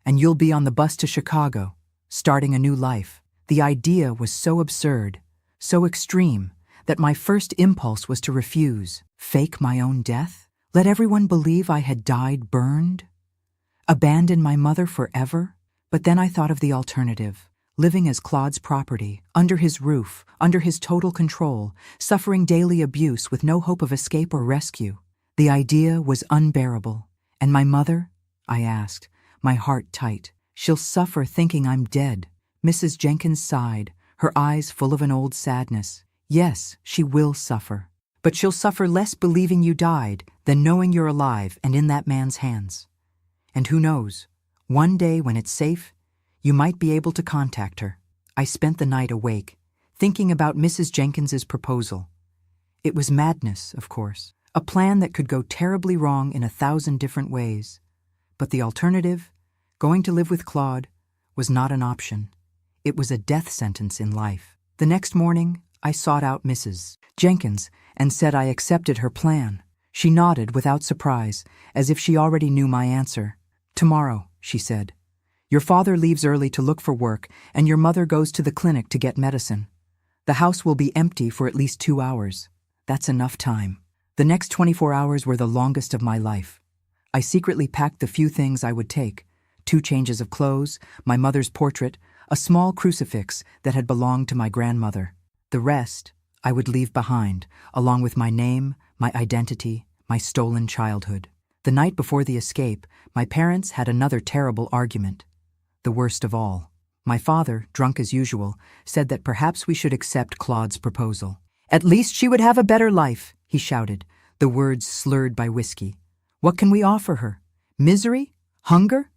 and you'll be on the bus to Chicago, starting a new life." The idea was so absurd, so extreme, that my first impulse was to refuse. Fake my own death? Let everyone believe I had died burned? Abandon my mother forever? But then I thought of the alternative. Living as Claude's property, under his roof, under his total control, suffering daily abuse with no hope of escape or rescue. The idea was unbearable. "And my mother?" I asked, my heart tight. "She'll suffer thinking I'm dead." Mrs. Jenkins sighed, her eyes full of an old sadness. "Yes, she will suffer. But she'll suffer less believing you died than knowing you're alive and in that man's hands. And who knows, one day when it's safe, you might be able to contact her." I spent the night awake, thinking about Mrs. Jenkins's proposal. It was madness, of course, a plan that could go terribly wrong in 1,000 different ways. But the alternative, going to live with Claude, was not an option. It was a death sentence in life. The next morning, I sought out Mrs. Jenkins and said I accepted her plan. She nodded without surprise, as if she already knew my answer. "Tomorrow," she said. "Your father leaves early to look for work, and your mother goes to the clinic to get medicine. The house will be empty for at least 2 hours. That's enough time." The next 24 hours were the longest of my life. I secretly packed the few things I would take: 2 changes of clothes, my mother's portrait, a small crucifix that had belonged to my grandmother. The rest I would leave behind, along with my name, my identity, my stolen childhood. The night before the escape, my parents had another terrible argument. The worst of all. My father, drunk as usual, said that perhaps we should accept Claude's proposal. "At least she would have a better life," he shouted, the words slurred by whiskey. "What can we offer her? Misery? Hunger?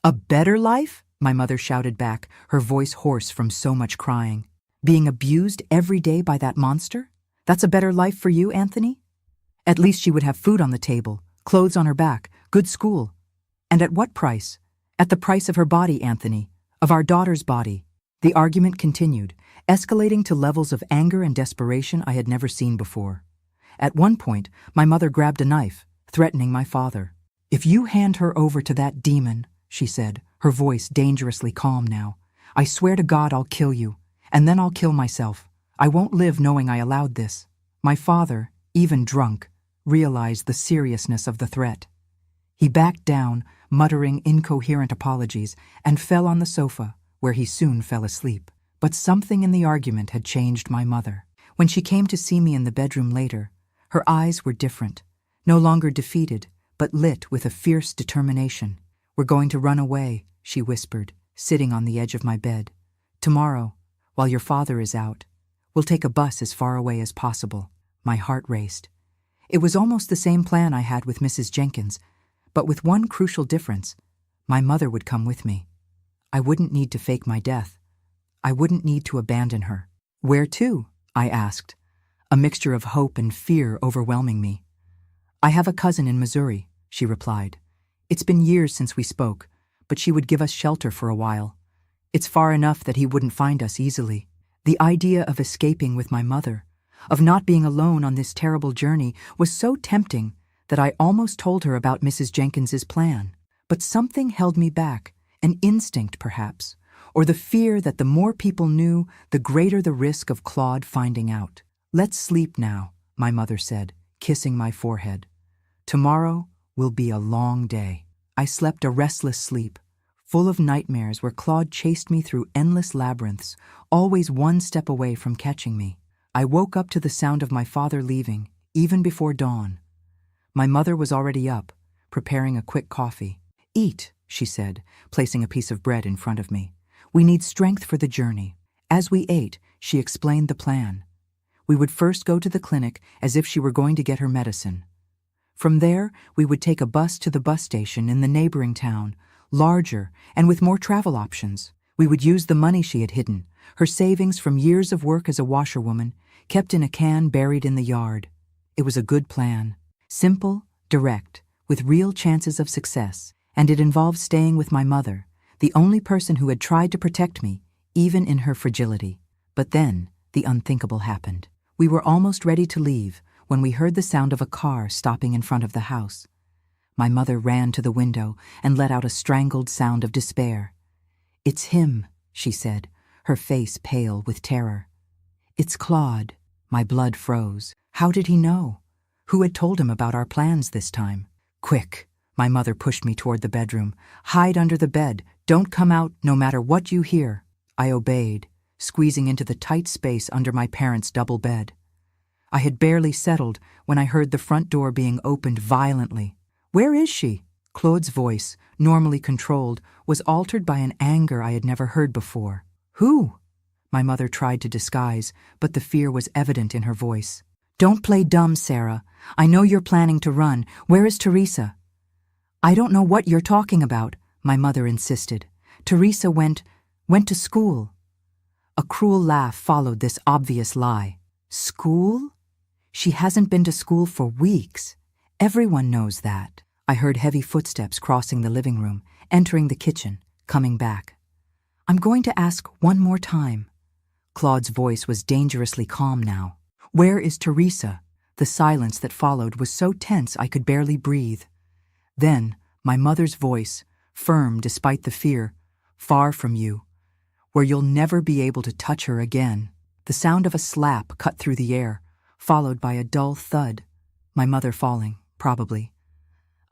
A better life?" my mother shouted back, her voice hoarse from so much crying. "Being abused every day by that monster? That's a better life for you, Anthony? At least she would have food on the table, clothes on her back, good school. And at what price? At the price of her body, Anthony, of our daughter's body." The argument continued, escalating to levels of anger and desperation I had never seen before. At one point, my mother grabbed a knife, threatening my father. "If you hand her over to that demon," she said, her voice dangerously calm now, "I swear to God I'll kill you, and then I'll kill myself. I won't live knowing I allowed this." My father, even drunk, realized the seriousness of the threat. He backed down, muttering incoherent apologies, and fell on the sofa, where he soon fell asleep. But something in the argument had changed my mother. When she came to see me in the bedroom later, her eyes were different, no longer defeated, but lit with a fierce determination. "We're going to run away," she whispered, sitting on the edge of my bed. "Tomorrow, while your father is out, we'll take a bus as far away as possible." My heart raced. It was almost the same plan I had with Mrs. Jenkins, but with one crucial difference. My mother would come with me. I wouldn't need to fake my death. I wouldn't need to abandon her. "Where to?" I asked, a mixture of hope and fear overwhelming me. "I have a cousin in Missouri," she replied. "It's been years since we spoke, but she would give us shelter for a while. It's far enough that he wouldn't find us easily." The idea of escaping with my mother, of not being alone on this terrible journey, was so tempting that I almost told her about Mrs. Jenkins's plan. But something held me back, an instinct perhaps, or the fear that the more people knew, the greater the risk of Claude finding out. "Let's sleep now," my mother said, kissing my forehead. "Tomorrow will be a long day." I slept a restless sleep, full of nightmares where Claude chased me through endless labyrinths, always one step away from catching me. I woke up to the sound of my father leaving, even before dawn. My mother was already up, preparing a quick coffee. "Eat," she said, placing a piece of bread in front of me. "We need strength for the journey." As we ate, she explained the plan. We would first go to the clinic as if she were going to get her medicine. From there, we would take a bus to the bus station in the neighboring town, larger and with more travel options. We would use the money she had hidden, her savings from years of work as a washerwoman, kept in a can buried in the yard. It was a good plan. Simple, direct, with real chances of success, and it involved staying with my mother, the only person who had tried to protect me, even in her fragility. But then, the unthinkable happened. We were almost ready to leave when we heard the sound of a car stopping in front of the house. My mother ran to the window and let out a strangled sound of despair. "It's him," she said, her face pale with terror. "It's Claude." My blood froze. How did he know? Who had told him about our plans this time? "Quick!" My mother pushed me toward the bedroom. "Hide under the bed. Don't come out no matter what you hear." I obeyed, squeezing into the tight space under my parents' double bed. I had barely settled when I heard the front door being opened violently. "Where is she?" Claude's voice, normally controlled, was altered by an anger I had never heard before. "Who?" My mother tried to disguise, but the fear was evident in her voice. "Don't play dumb, Sarah. I know you're planning to run. Where is Teresa?" "I don't know what you're talking about," my mother insisted. "Teresa went to school." A cruel laugh followed this obvious lie. "School? She hasn't been to school for weeks. Everyone knows that." I heard heavy footsteps crossing the living room, entering the kitchen, coming back. "I'm going to ask one more time." Claude's voice was dangerously calm now. "Where is Teresa?" The silence that followed was so tense I could barely breathe. Then, my mother's voice, firm despite the fear, "Far from you, where you'll never be able to touch her again." The sound of a slap cut through the air, followed by a dull thud. My mother falling, probably.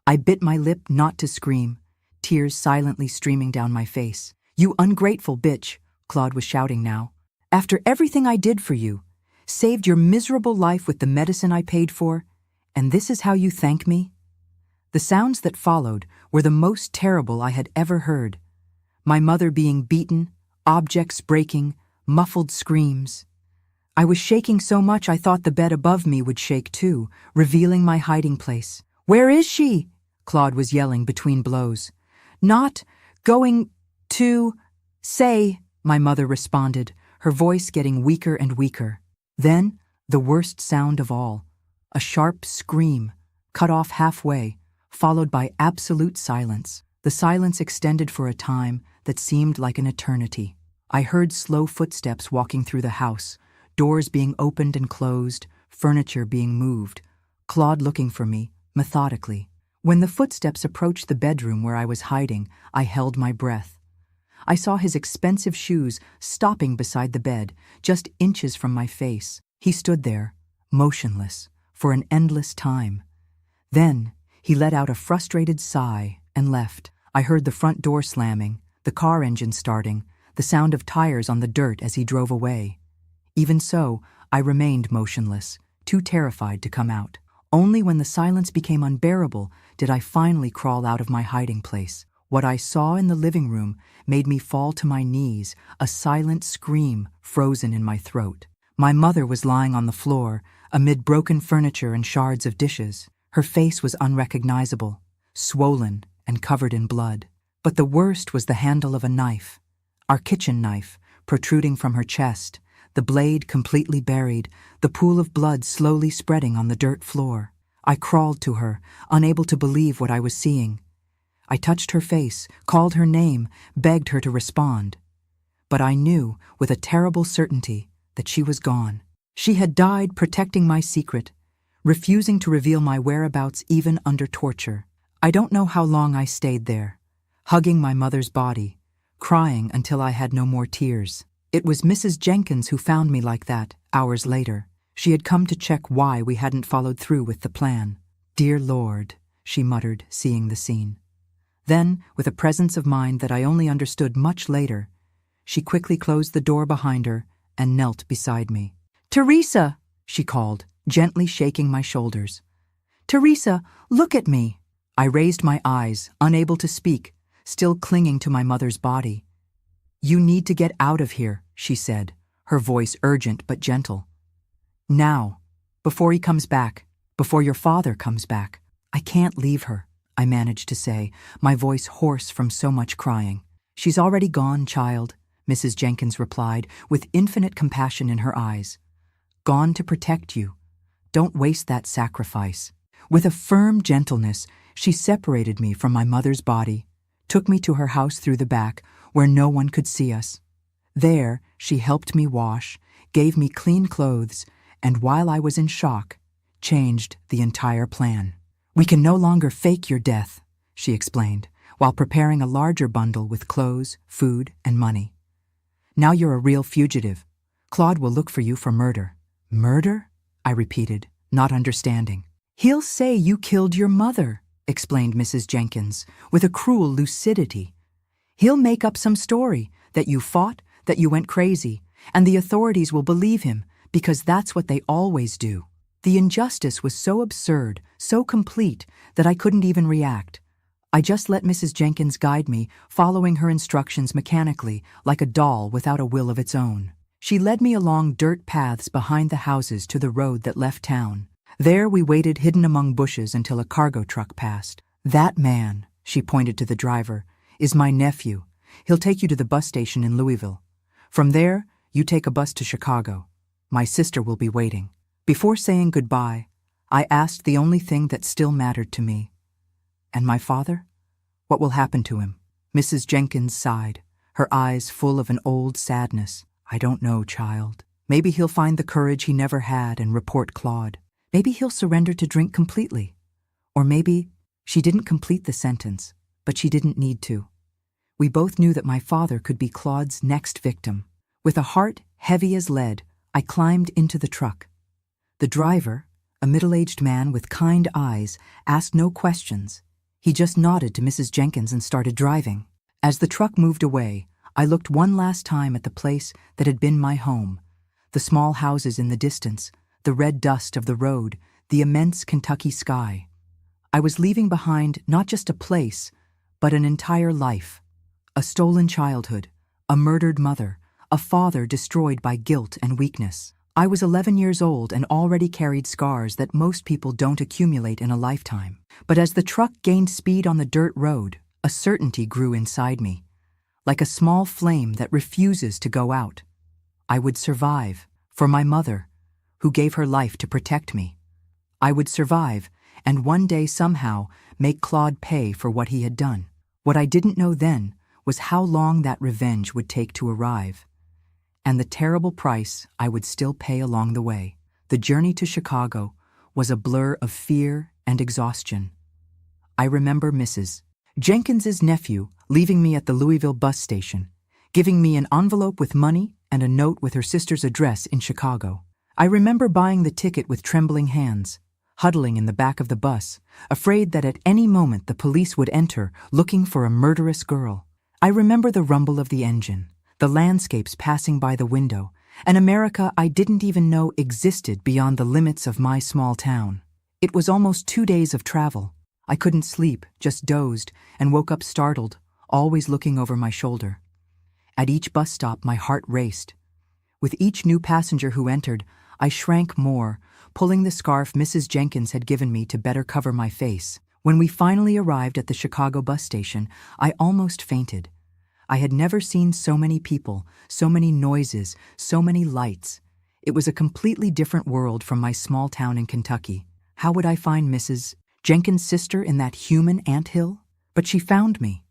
I bit my lip not to scream, tears silently streaming down my face. "You ungrateful bitch," Claude was shouting now. "After everything I did for you, saved your miserable life with the medicine I paid for, and this is how you thank me?" The sounds that followed were the most terrible I had ever heard. My mother being beaten, objects breaking, muffled screams. I was shaking so much I thought the bed above me would shake too, revealing my hiding place. "Where is she?" Claude was yelling between blows. "Not going to say," my mother responded, her voice getting weaker and weaker. Then, the worst sound of all, a sharp scream, cut off halfway, followed by absolute silence. The silence extended for a time that seemed like an eternity. I heard slow footsteps walking through the house, doors being opened and closed, furniture being moved, Claude looking for me, methodically. When the footsteps approached the bedroom where I was hiding, I held my breath. I saw his expensive shoes stopping beside the bed, just inches from my face. He stood there, motionless, for an endless time. Then, he let out a frustrated sigh and left. I heard the front door slamming, the car engine starting, the sound of tires on the dirt as he drove away. Even so, I remained motionless, too terrified to come out. Only when the silence became unbearable did I finally crawl out of my hiding place. What I saw in the living room made me fall to my knees, a silent scream frozen in my throat. My mother was lying on the floor, amid broken furniture and shards of dishes. Her face was unrecognizable, swollen and covered in blood. But the worst was the handle of a knife, our kitchen knife, protruding from her chest, the blade completely buried, the pool of blood slowly spreading on the dirt floor. I crawled to her, unable to believe what I was seeing. I touched her face, called her name, begged her to respond. But I knew, with a terrible certainty, that she was gone. She had died protecting my secret, refusing to reveal my whereabouts even under torture. I don't know how long I stayed there, hugging my mother's body, crying until I had no more tears. It was Mrs. Jenkins who found me like that, hours later. She had come to check why we hadn't followed through with the plan. "Dear Lord," she muttered, seeing the scene. Then, with a presence of mind that I only understood much later, she quickly closed the door behind her and knelt beside me. "Teresa," she called, gently shaking my shoulders. "Teresa, look at me." I raised my eyes, unable to speak, still clinging to my mother's body. "You need to get out of here," she said, her voice urgent but gentle. "Now, before he comes back, before your father comes back." "I can't leave her," I managed to say, my voice hoarse from so much crying. "She's already gone, child," Mrs. Jenkins replied, with infinite compassion in her eyes. "Gone to protect you. Don't waste that sacrifice." With a firm gentleness, she separated me from my mother's body, took me to her house through the back, where no one could see us. There, she helped me wash, gave me clean clothes, and while I was in shock, changed the entire plan. "We can no longer fake your death," she explained, while preparing a larger bundle with clothes, food, and money. "Now you're a real fugitive. Claude will look for you for murder." "Murder?" I repeated, not understanding. "He'll say you killed your mother," explained Mrs. Jenkins, with a cruel lucidity. "He'll make up some story, that you fought, that you went crazy, and the authorities will believe him, because that's what they always do." The injustice was so absurd, so complete, that I couldn't even react. I just let Mrs. Jenkins guide me, following her instructions mechanically, like a doll without a will of its own. She led me along dirt paths behind the houses to the road that left town. There we waited hidden among bushes until a cargo truck passed. "That man," she pointed to the driver, "is my nephew. He'll take you to the bus station in Louisville. From there, you take a bus to Chicago. My sister will be waiting." Before saying goodbye, I asked the only thing that still mattered to me. "And my father? What will happen to him?" Mrs. Jenkins sighed, her eyes full of an old sadness. "I don't know, child. Maybe he'll find the courage he never had and report Claude. Maybe he'll surrender to drink completely. Or maybe—" She didn't complete the sentence, but she didn't need to. We both knew that my father could be Claude's next victim. With a heart heavy as lead, I climbed into the truck. The driver, a middle-aged man with kind eyes, asked no questions. He just nodded to Mrs. Jenkins and started driving. As the truck moved away, I looked one last time at the place that had been my home. The small houses in the distance, the red dust of the road, the immense Kentucky sky. I was leaving behind not just a place, but an entire life. A stolen childhood, a murdered mother, a father destroyed by guilt and weakness. I was 11 years old and already carried scars that most people don't accumulate in a lifetime. But as the truck gained speed on the dirt road, a certainty grew inside me, like a small flame that refuses to go out. I would survive, for my mother, who gave her life to protect me. I would survive, and one day somehow make Claude pay for what he had done. What I didn't know then was how long that revenge would take to arrive, and the terrible price I would still pay along the way. The journey to Chicago was a blur of fear and exhaustion. I remember Mrs. Jenkins's nephew leaving me at the Louisville bus station, giving me an envelope with money and a note with her sister's address in Chicago. I remember buying the ticket with trembling hands, huddling in the back of the bus, afraid that at any moment the police would enter, looking for a murderous girl. I remember the rumble of the engine, the landscapes passing by the window, an America I didn't even know existed beyond the limits of my small town. It was almost 2 days of travel. I couldn't sleep, just dozed, and woke up startled, always looking over my shoulder. At each bus stop, my heart raced. With each new passenger who entered, I shrank more, pulling the scarf Mrs. Jenkins had given me to better cover my face. When we finally arrived at the Chicago bus station, I almost fainted. I had never seen so many people, so many noises, so many lights. It was a completely different world from my small town in Kentucky. How would I find Mrs. Jenkins' sister in that human anthill? But she found me.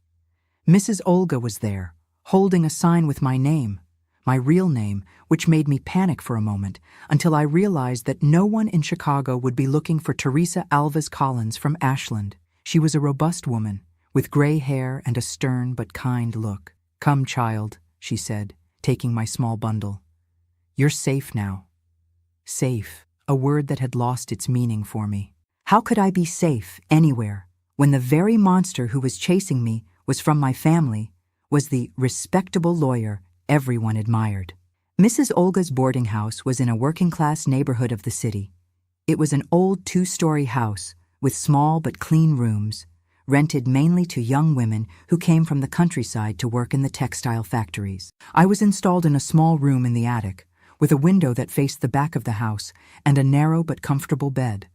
Mrs. Olga was there, holding a sign with my name, my real name, which made me panic for a moment, until I realized that no one in Chicago would be looking for Teresa Alves Collins from Ashland. She was a robust woman, with gray hair and a stern but kind look. "Come, child," she said, taking my small bundle. "You're safe now." Safe, a word that had lost its meaning for me. How could I be safe anywhere when the very monster who was chasing me was from my family, was the respectable lawyer everyone admired? Mrs. Olga's boarding house was in a working-class neighborhood of the city. It was an old 2-story house with small but clean rooms, rented mainly to young women who came from the countryside to work in the textile factories. I was installed in a small room in the attic, with a window that faced the back of the house and a narrow but comfortable bed.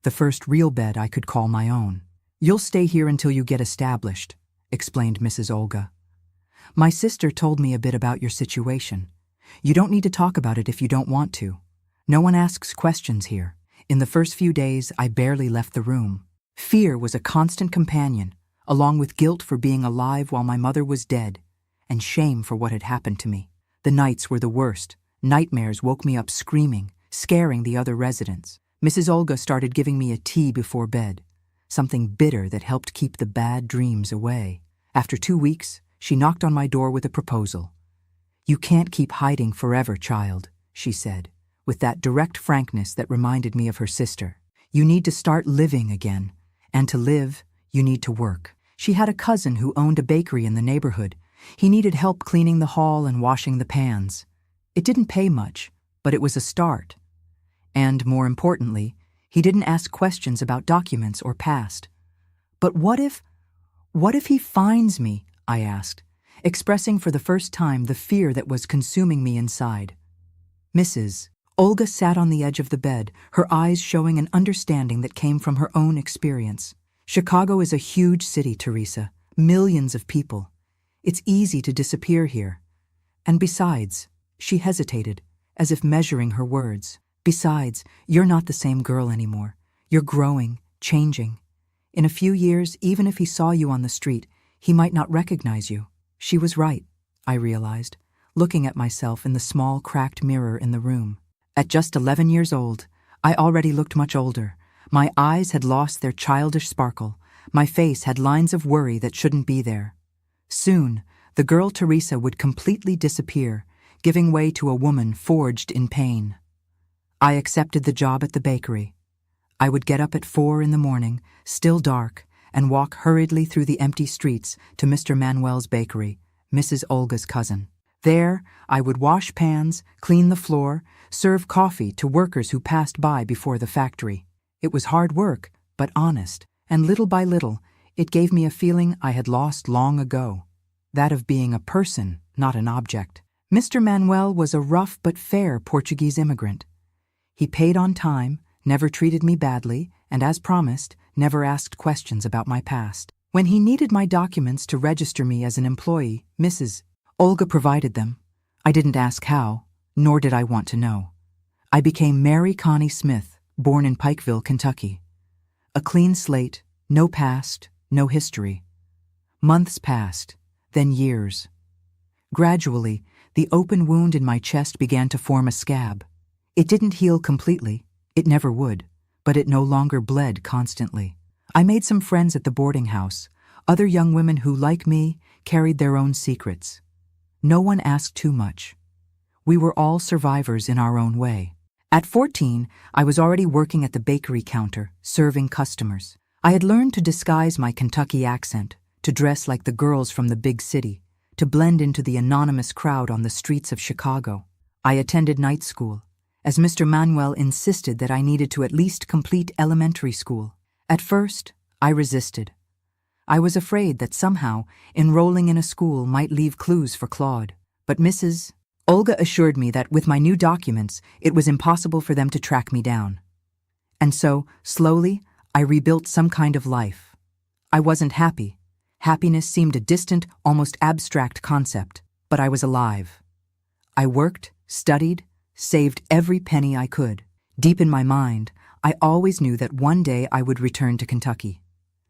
The first real bed I could call my own. "You'll stay here until you get established," explained Mrs. Olga. "My sister told me a bit about your situation. You don't need to talk about it if you don't want to. No one asks questions here." In the first few days, I barely left the room. Fear was a constant companion, along with guilt for being alive while my mother was dead, and shame for what had happened to me. The nights were the worst. Nightmares woke me up screaming, scaring the other residents. Mrs. Olga started giving me a tea before bed, something bitter that helped keep the bad dreams away. After 2 weeks, she knocked on my door with a proposal. "You can't keep hiding forever, child," she said, with that direct frankness that reminded me of her sister. "You need to start living again, and to live, you need to work." She had a cousin who owned a bakery in the neighborhood. He needed help cleaning the hall and washing the pans. It didn't pay much, but it was a start. And, more importantly, he didn't ask questions about documents or past. "But what if he finds me?" I asked, expressing for the first time the fear that was consuming me inside. Mrs. Olga sat on the edge of the bed, her eyes showing an understanding that came from her own experience. "Chicago is a huge city, Teresa. Millions of people. It's easy to disappear here. And besides," she hesitated, as if measuring her words, "besides, you're not the same girl anymore. You're growing, changing. In a few years, even if he saw you on the street, he might not recognize you." She was right, I realized, looking at myself in the small, cracked mirror in the room. At just 11 years old, I already looked much older. My eyes had lost their childish sparkle. My face had lines of worry that shouldn't be there. Soon, the girl Teresa would completely disappear, giving way to a woman forged in pain. I accepted the job at the bakery. I would get up at 4 in the morning, still dark, and walk hurriedly through the empty streets to Mr. Manuel's bakery, Mrs. Olga's cousin. There, I would wash pans, clean the floor, serve coffee to workers who passed by before the factory. It was hard work, but honest, and little by little, it gave me a feeling I had lost long ago, that of being a person, not an object. Mr. Manuel was a rough but fair Portuguese immigrant. He paid on time, never treated me badly, and as promised, never asked questions about my past. When he needed my documents to register me as an employee, Mrs. Olga provided them. I didn't ask how, nor did I want to know. I became Mary Connie Smith, born in Pikeville, Kentucky. A clean slate, no past, no history. Months passed, then years. Gradually, the open wound in my chest began to form a scab. It didn't heal completely, it never would, but it no longer bled constantly. I made some friends at the boarding house, other young women who, like me, carried their own secrets. No one asked too much. We were all survivors in our own way. At 14, I was already working at the bakery counter, serving customers. I had learned to disguise my Kentucky accent, to dress like the girls from the big city, to blend into the anonymous crowd on the streets of Chicago. I attended night school, as Mr. Manuel insisted that I needed to at least complete elementary school. At first, I resisted. I was afraid that somehow enrolling in a school might leave clues for Claude, but Mrs. Olga assured me that with my new documents, it was impossible for them to track me down. And so, slowly, I rebuilt some kind of life. I wasn't happy. Happiness seemed a distant, almost abstract concept, but I was alive. I worked, studied, saved every penny I could. Deep in my mind, I always knew that one day I would return to Kentucky.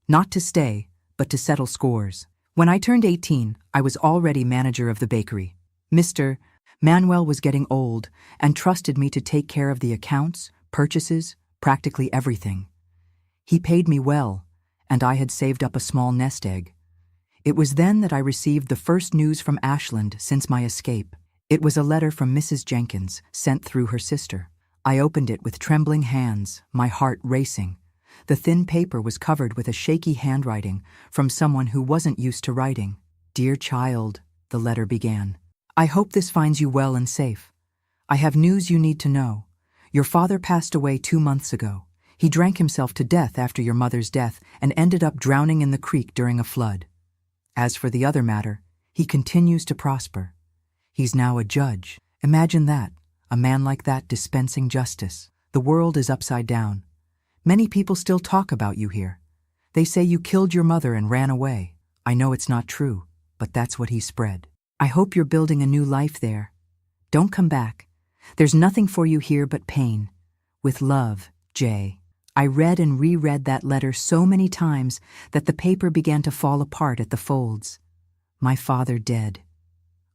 Not to stay, but to settle scores. When I turned 18, I was already manager of the bakery. Mr. Manuel was getting old and trusted me to take care of the accounts, purchases, practically everything. He paid me well, and I had saved up a small nest egg. It was then that I received the first news from Ashland since my escape. It was a letter from Mrs. Jenkins, sent through her sister. I opened it with trembling hands, my heart racing. The thin paper was covered with a shaky handwriting from someone who wasn't used to writing. "Dear child," the letter began, "I hope this finds you well and safe. I have news you need to know. Your father passed away 2 months ago. He drank himself to death after your mother's death and ended up drowning in the creek during a flood. As for the other matter, he continues to prosper. He's now a judge. Imagine that, a man like that dispensing justice. The world is upside down. Many people still talk about you here. They say you killed your mother and ran away. I know it's not true, but that's what he spread. I hope you're building a new life there. Don't come back. There's nothing for you here but pain. With love, Jay." I read and reread that letter so many times that the paper began to fall apart at the folds. My father dead.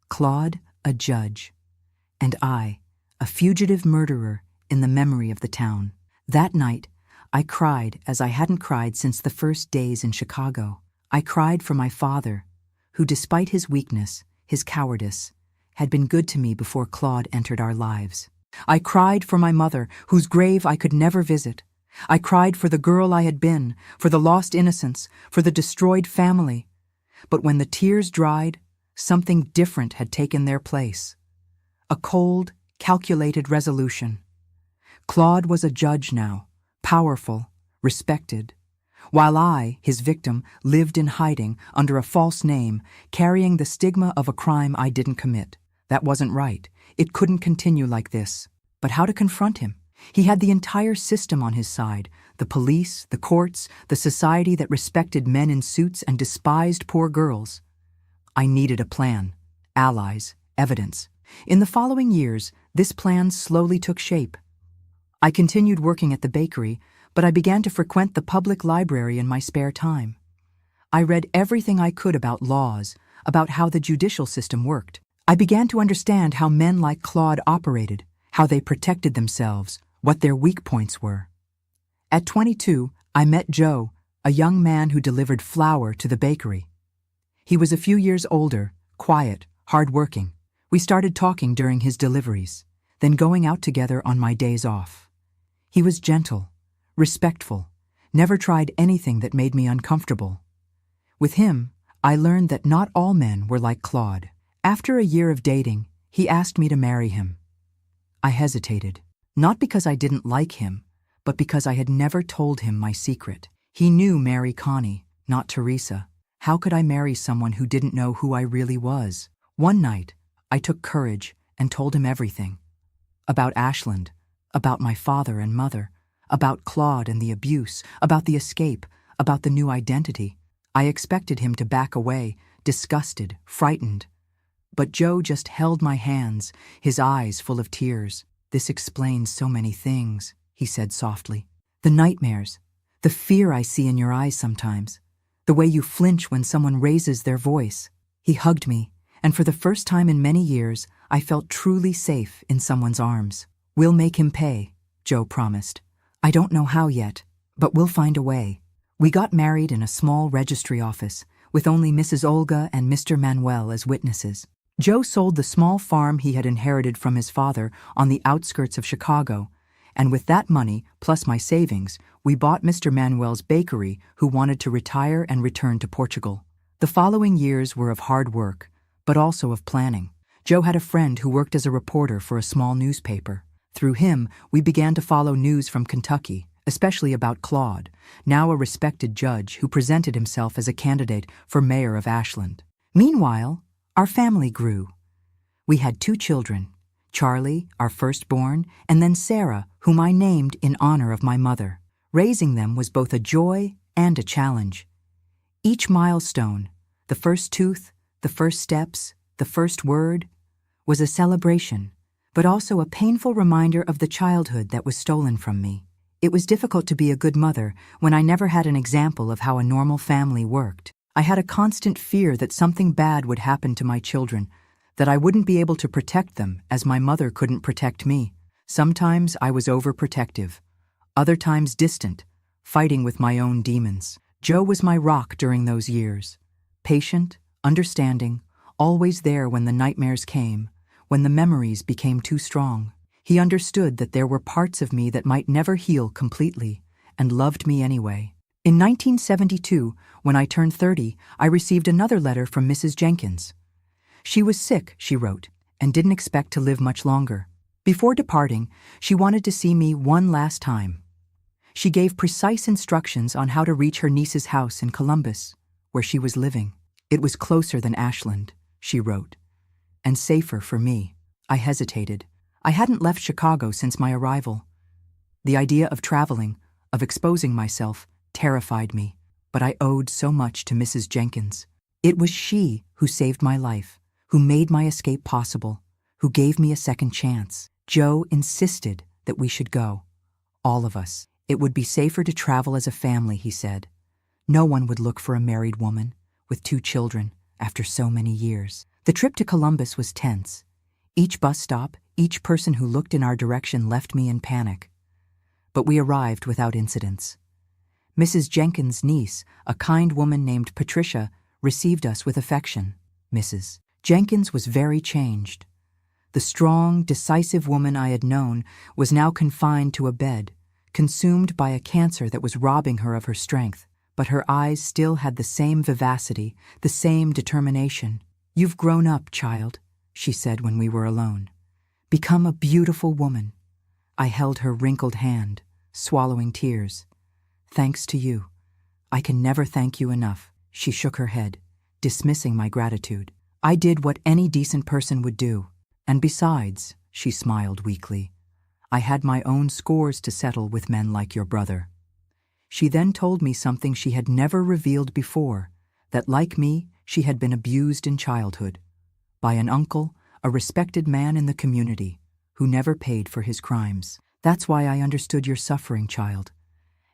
Claude, a judge. And I, a fugitive murderer in the memory of the town. That night, I cried as I hadn't cried since the first days in Chicago. I cried for my father, who despite his weakness, his cowardice, had been good to me before Claude entered our lives. I cried for my mother, whose grave I could never visit. I cried for the girl I had been, for the lost innocence, for the destroyed family. But when the tears dried, something different had taken their place. A cold, calculated resolution. Claude was a judge now, powerful, respected, while I, his victim, lived in hiding under a false name, carrying the stigma of a crime I didn't commit. That wasn't right. It couldn't continue like this. But how to confront him? He had the entire system on his side, the police, the courts, the society that respected men in suits and despised poor girls. I needed a plan, allies, evidence. In the following years, this plan slowly took shape. I continued working at the bakery, but I began to frequent the public library in my spare time. I read everything I could about laws, about how the judicial system worked. I began to understand how men like Claude operated, how they protected themselves, what their weak points were. At 22, I met Joe, a young man who delivered flour to the bakery. He was a few years older, quiet, hard-working. We started talking during his deliveries, then going out together on my days off. He was gentle, respectful, never tried anything that made me uncomfortable. With him, I learned that not all men were like Claude. After a year of dating, he asked me to marry him. I hesitated, not because I didn't like him, but because I had never told him my secret. He knew Mary Connie, not Teresa. How could I marry someone who didn't know who I really was? One night, I took courage and told him everything. About Ashland, about my father and mother, about Claude and the abuse, about the escape, about the new identity. I expected him to back away, disgusted, frightened. But Joe just held my hands, his eyes full of tears. "This explains so many things," he said softly. "The nightmares, the fear I see in your eyes sometimes, the way you flinch when someone raises their voice." He hugged me, and for the first time in many years, I felt truly safe in someone's arms. "We'll make him pay," Joe promised. "I don't know how yet, but we'll find a way." We got married in a small registry office, with only Mrs. Olga and Mr. Manuel as witnesses. Joe sold the small farm he had inherited from his father on the outskirts of Chicago, and with that money, plus my savings, we bought Mr. Manuel's bakery, who wanted to retire and return to Portugal. The following years were of hard work, but also of planning. Joe had a friend who worked as a reporter for a small newspaper. Through him, we began to follow news from Kentucky, especially about Claude, now a respected judge who presented himself as a candidate for mayor of Ashland. Meanwhile, our family grew. We had 2 children, Charlie, our firstborn, and then Sarah, whom I named in honor of my mother. Raising them was both a joy and a challenge. Each milestone, the first tooth, the first steps, the first word, was a celebration, but also a painful reminder of the childhood that was stolen from me. It was difficult to be a good mother when I never had an example of how a normal family worked. I had a constant fear that something bad would happen to my children, that I wouldn't be able to protect them as my mother couldn't protect me. Sometimes I was overprotective, other times distant, fighting with my own demons. Joe was my rock during those years, patient, understanding, always there when the nightmares came, when the memories became too strong. He understood that there were parts of me that might never heal completely, and loved me anyway. In 1972, when I turned 30, I received another letter from Mrs. Jenkins. She was sick, she wrote, and didn't expect to live much longer. Before departing, she wanted to see me one last time. She gave precise instructions on how to reach her niece's house in Columbus, where she was living. It was closer than Ashland, she wrote, and safer for me. I hesitated. I hadn't left Chicago since my arrival. The idea of traveling, of exposing myself, terrified me, but I owed so much to Mrs. Jenkins. It was she who saved my life, who made my escape possible, who gave me a second chance. Joe insisted that we should go, all of us. It would be safer to travel as a family, he said. No one would look for a married woman with 2 children after so many years. The trip to Columbus was tense. Each bus stop, each person who looked in our direction left me in panic. But we arrived without incidents. Mrs. Jenkins' niece, a kind woman named Patricia, received us with affection. Mrs. Jenkins was very changed. The strong, decisive woman I had known was now confined to a bed, consumed by a cancer that was robbing her of her strength. But her eyes still had the same vivacity, the same determination. "You've grown up, child," she said when we were alone. "Become a beautiful woman." I held her wrinkled hand, swallowing tears. "Thanks to you. I can never thank you enough." She shook her head, dismissing my gratitude. "I did what any decent person would do. And besides," she smiled weakly, "I had my own scores to settle with men like your brother." She then told me something she had never revealed before, that like me, she had been abused in childhood by an uncle, a respected man in the community, who never paid for his crimes. "That's why I understood your suffering, child.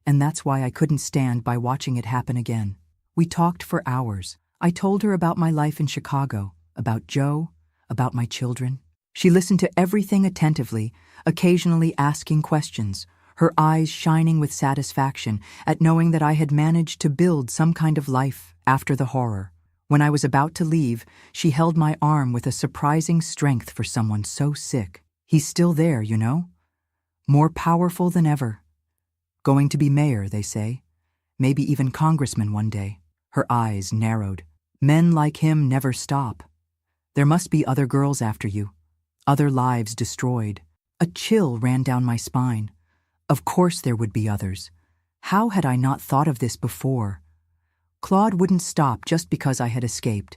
And that's why I couldn't stand by watching it happen again." We talked for hours. I told her about my life in Chicago, about Joe, about my children. She listened to everything attentively, occasionally asking questions, her eyes shining with satisfaction at knowing that I had managed to build some kind of life after the horror. When I was about to leave, she held my arm with a surprising strength for someone so sick. "He's still there, you know? More powerful than ever. Going to be mayor, they say. Maybe even congressman one day." Her eyes narrowed. "Men like him never stop. There must be other girls after you. Other lives destroyed." A chill ran down my spine. Of course there would be others. How had I not thought of this before? Claude wouldn't stop just because I had escaped.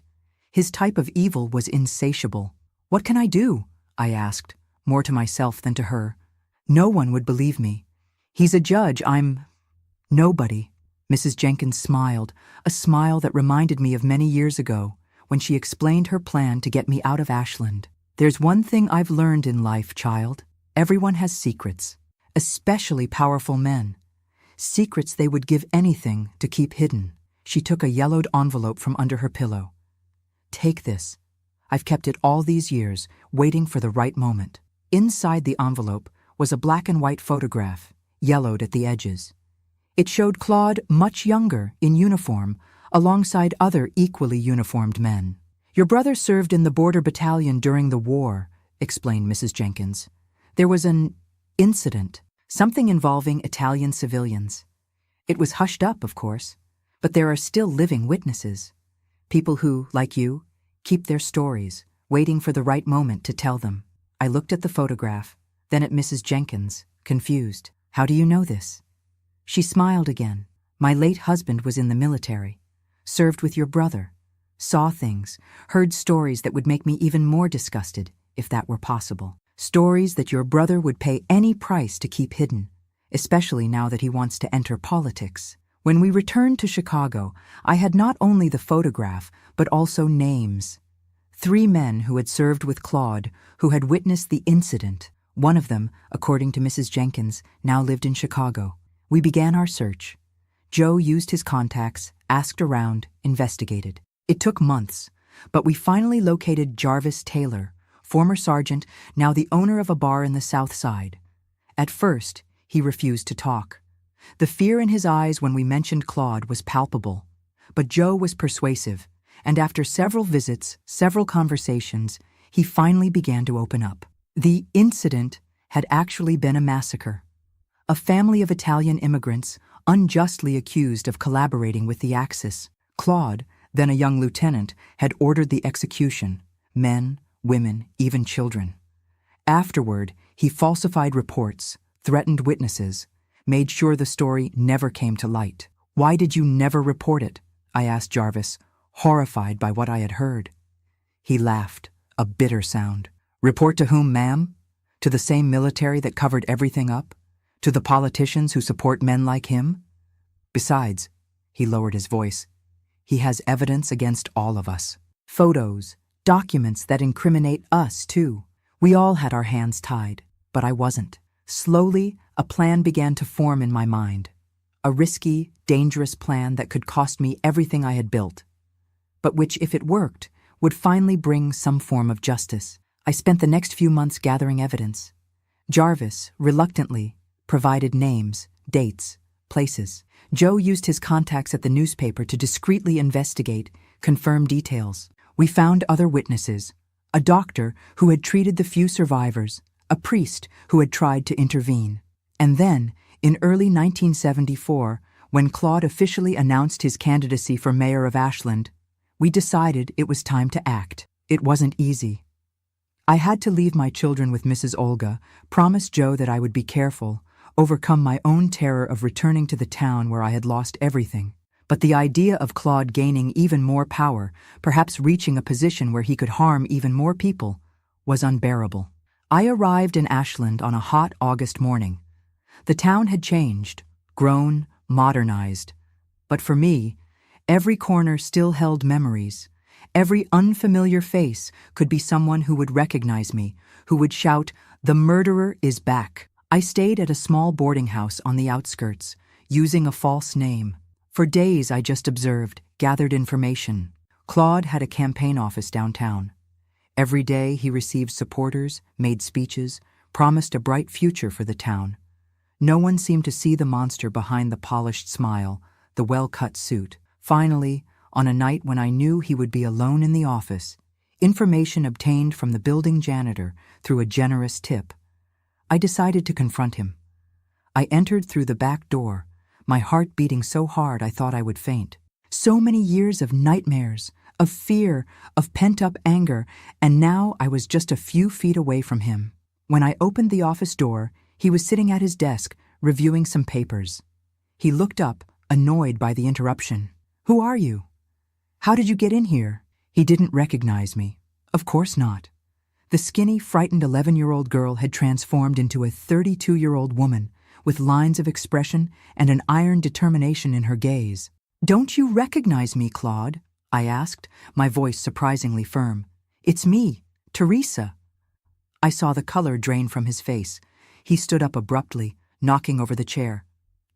His type of evil was insatiable. "What can I do?" I asked, more to myself than to her. "No one would believe me. He's a judge, I'm nobody." Mrs. Jenkins smiled, a smile that reminded me of many years ago, when she explained her plan to get me out of Ashland. "There's one thing I've learned in life, child. Everyone has secrets. Especially powerful men. Secrets they would give anything to keep hidden." She took a yellowed envelope from under her pillow. "Take this. I've kept it all these years, waiting for the right moment." Inside the envelope was a black and white photograph, yellowed at the edges. It showed Claude much younger, in uniform, alongside other equally uniformed men. "Your brother served in the border battalion during the war," explained Mrs. Jenkins. "There was an incident. Something involving Italian civilians. It was hushed up, of course, but there are still living witnesses. People who, like you, keep their stories, waiting for the right moment to tell them." I looked at the photograph, then at Mrs. Jenkins, confused. "How do you know this?" She smiled again. "My late husband was in the military, served with your brother, saw things, heard stories that would make me even more disgusted, if that were possible. Stories that your brother would pay any price to keep hidden, especially now that he wants to enter politics." When we returned to Chicago, I had not only the photograph, but also names. 3 men who had served with Claude, who had witnessed the incident. One of them, according to Mrs. Jenkins, now lived in Chicago. We began our search. Joe used his contacts, asked around, investigated. It took months, but we finally located Jarvis Taylor, former sergeant, now the owner of a bar in the South Side. At first, he refused to talk. The fear in his eyes when we mentioned Claude was palpable, but Joe was persuasive, and after several visits, several conversations, he finally began to open up. The incident had actually been a massacre. A family of Italian immigrants unjustly accused of collaborating with the Axis. Claude, then a young lieutenant, had ordered the execution. Men, women, even children. Afterward, he falsified reports, threatened witnesses, made sure the story never came to light. "Why did you never report it?" I asked Jarvis, horrified by what I had heard. He laughed, a bitter sound. "Report to whom, ma'am? To the same military that covered everything up? To the politicians who support men like him? Besides," he lowered his voice, "he has evidence against all of us. Photos, documents that incriminate us, too. We all had our hands tied, but I wasn't. Slowly, A plan began to form in my mind. A risky, dangerous plan that could cost me everything I had built, but which, if it worked, would finally bring some form of justice. I spent the next few months gathering evidence. Jarvis, reluctantly, provided names, dates, places. Joe used his contacts at the newspaper to discreetly investigate, confirm details. We found other witnesses: a doctor who had treated the few survivors, a priest who had tried to intervene. And then, in early 1974, when Claude officially announced his candidacy for mayor of Ashland, we decided it was time to act. It wasn't easy. I had to leave my children with Mrs. Olga, promise Joe that I would be careful, overcome my own terror of returning to the town where I had lost everything. But the idea of Claude gaining even more power, perhaps reaching a position where he could harm even more people, was unbearable. I arrived in Ashland on a hot August morning. The town had changed, grown, modernized. But for me, every corner still held memories. Every unfamiliar face could be someone who would recognize me, who would shout, "The murderer is back." I stayed at a small boarding house on the outskirts, using a false name. For days I just observed, gathered information. Claude had a campaign office downtown. Every day he received supporters, made speeches, promised a bright future for the town. No one seemed to see the monster behind the polished smile, the well-cut suit. Finally, on a night when I knew he would be alone in the office, information obtained from the building janitor through a generous tip, I decided to confront him. I entered through the back door, my heart beating so hard I thought I would faint. So many years of nightmares, of fear, of pent-up anger, and now I was just a few feet away from him. When I opened the office door, he was sitting at his desk, reviewing some papers. He looked up, annoyed by the interruption. "Who are you? How did you get in here?" He didn't recognize me. Of course not. The skinny, frightened 11-year-old girl had transformed into a 32-year-old woman with lines of expression and an iron determination in her gaze. "Don't you recognize me, Claude?" I asked, my voice surprisingly firm. "It's me, Teresa." I saw the color drain from his face. He stood up abruptly, knocking over the chair.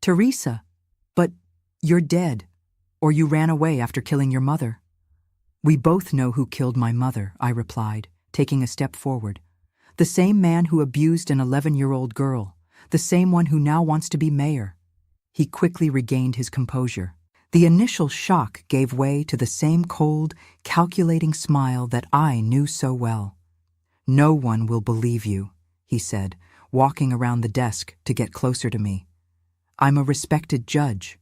"Teresa, but you're dead, or you ran away after killing your mother." "We both know who killed my mother," I replied, taking a step forward. "The same man who abused an 11-year-old girl, the same one who now wants to be mayor." He quickly regained his composure. The initial shock gave way to the same cold, calculating smile that I knew so well. "No one will believe you," he said, walking around the desk to get closer to me. "I'm a respected judge.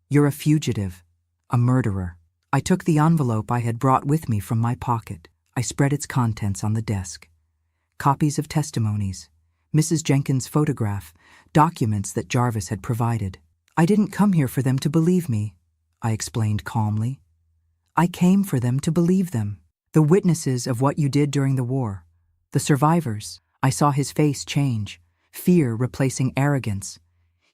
You're a fugitive, a murderer." I took the envelope I had brought with me from my pocket. I spread its contents on the desk. Copies of testimonies, Mrs. Jenkins' photograph, documents that Jarvis had provided. "I didn't come here for them to believe me," I explained calmly. "I came for them to believe them. The witnesses of what you did during the war. The survivors." I saw his face change, fear replacing arrogance.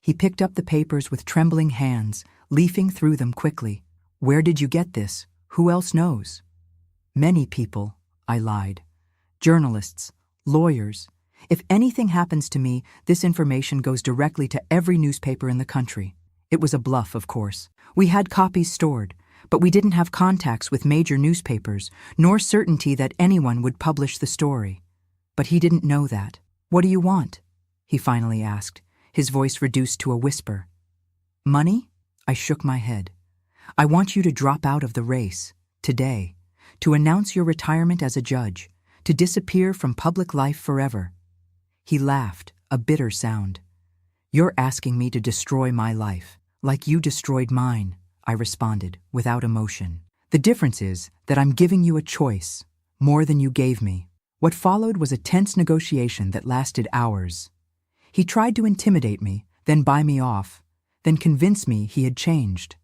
He picked up the papers with trembling hands, leafing through them quickly. "Where did you get this? Who else knows?" "Many people," I lied. "Journalists, lawyers. If anything happens to me, this information goes directly to every newspaper in the country." It was a bluff, of course. We had copies stored, but we didn't have contacts with major newspapers, nor certainty that anyone would publish the story. But he didn't know that. "What do you want?" he finally asked, his voice reduced to a whisper. "Money?" I shook my head. "I want you to drop out of the race, today, to announce your retirement as a judge, to disappear from public life forever." He laughed, a bitter sound. "You're asking me to destroy my life, like you destroyed mine," I responded, without emotion. "The difference is that I'm giving you a choice, more than you gave me." What followed was a tense negotiation that lasted hours. He tried to intimidate me, then buy me off, then convince me he had changed.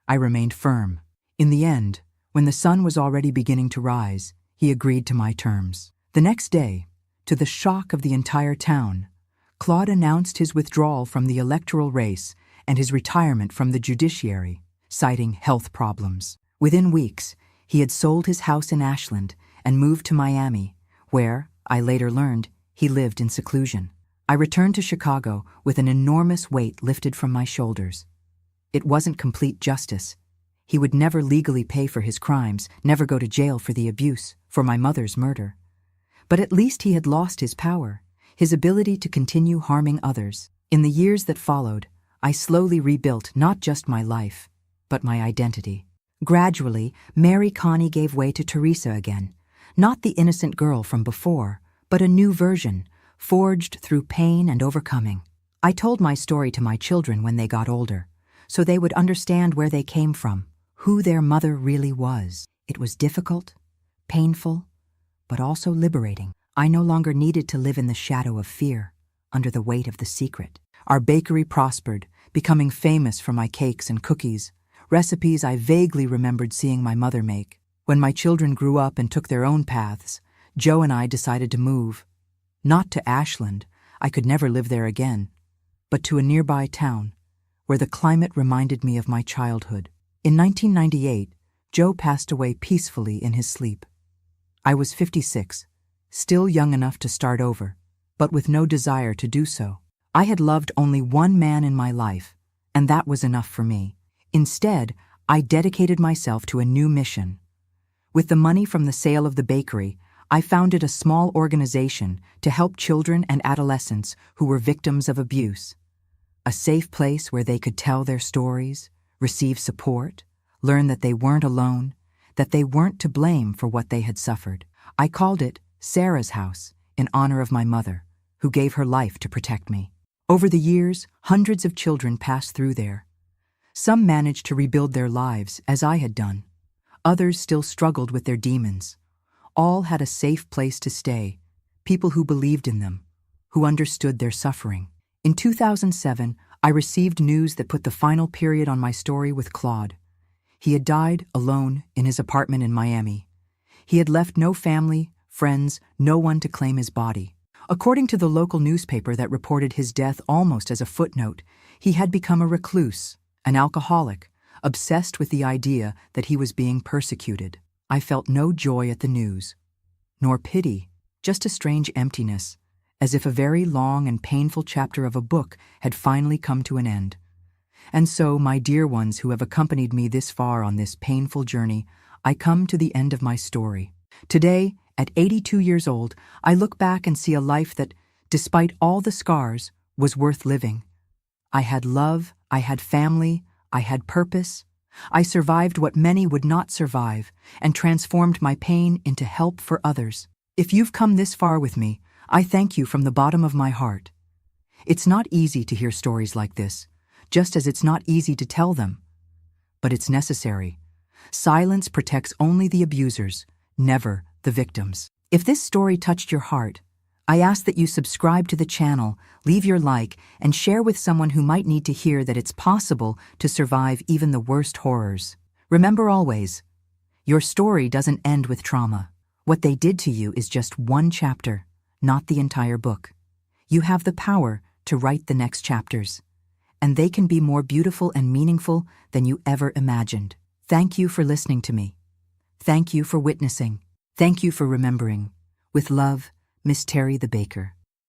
I remained firm. In the end, when the sun was already beginning to rise, he agreed to my terms. The next day, to the shock of the entire town, Claude announced his withdrawal from the electoral race and his retirement from the judiciary, citing health problems. Within weeks, he had sold his house in Ashland and moved to Miami, where, I later learned, he lived in seclusion. I returned to Chicago with an enormous weight lifted from my shoulders. It wasn't complete justice. He would never legally pay for his crimes, never go to jail for the abuse, for my mother's murder. But at least he had lost his power, his ability to continue harming others. In the years that followed, I slowly rebuilt not just my life, but my identity. Gradually, Mary Connie gave way to Teresa again, not the innocent girl from before, but a new version, forged through pain and overcoming. I told my story to my children when they got older, so they would understand where they came from, who their mother really was. It was difficult, painful, but also liberating. I no longer needed to live in the shadow of fear, under the weight of the secret. Our bakery prospered, becoming famous for my cakes and cookies, recipes I vaguely remembered seeing my mother make. When my children grew up and took their own paths, Joe and I decided to move. Not to Ashland, I could never live there again, but to a nearby town, where the climate reminded me of my childhood. In 1998, Joe passed away peacefully in his sleep. I was 56, still young enough to start over, but with no desire to do so. I had loved only one man in my life, and that was enough for me. Instead, I dedicated myself to a new mission. With the money from the sale of the bakery, I founded a small organization to help children and adolescents who were victims of abuse. A safe place where they could tell their stories, receive support, learn that they weren't alone, that they weren't to blame for what they had suffered. I called it Sarah's House in honor of my mother, who gave her life to protect me. Over the years, hundreds of children passed through there. Some managed to rebuild their lives, as I had done. Others still struggled with their demons. All had a safe place to stay, people who believed in them, who understood their suffering. In 2007, I received news that put the final period on my story with Claude. He had died alone in his apartment in Miami. He had left no family, friends, no one to claim his body. According to the local newspaper that reported his death almost as a footnote, he had become a recluse, an alcoholic, obsessed with the idea that he was being persecuted. I felt no joy at the news, nor pity, just a strange emptiness, as if a very long and painful chapter of a book had finally come to an end. And so, my dear ones who have accompanied me this far on this painful journey, I come to the end of my story. Today, at 82 years old, I look back and see a life that, despite all the scars, was worth living. I had love, I had family, I had purpose. I survived what many would not survive and transformed my pain into help for others. If you've come this far with me, I thank you from the bottom of my heart. It's not easy to hear stories like this, just as it's not easy to tell them. But it's necessary. Silence protects only the abusers, never the victims. If this story touched your heart, I ask that you subscribe to the channel, leave your like, and share with someone who might need to hear that it's possible to survive even the worst horrors. Remember always, your story doesn't end with trauma. What they did to you is just one chapter, not the entire book. You have the power to write the next chapters, and they can be more beautiful and meaningful than you ever imagined. Thank you for listening to me. Thank you for witnessing. Thank you for remembering. With love, Miss Terry the Baker.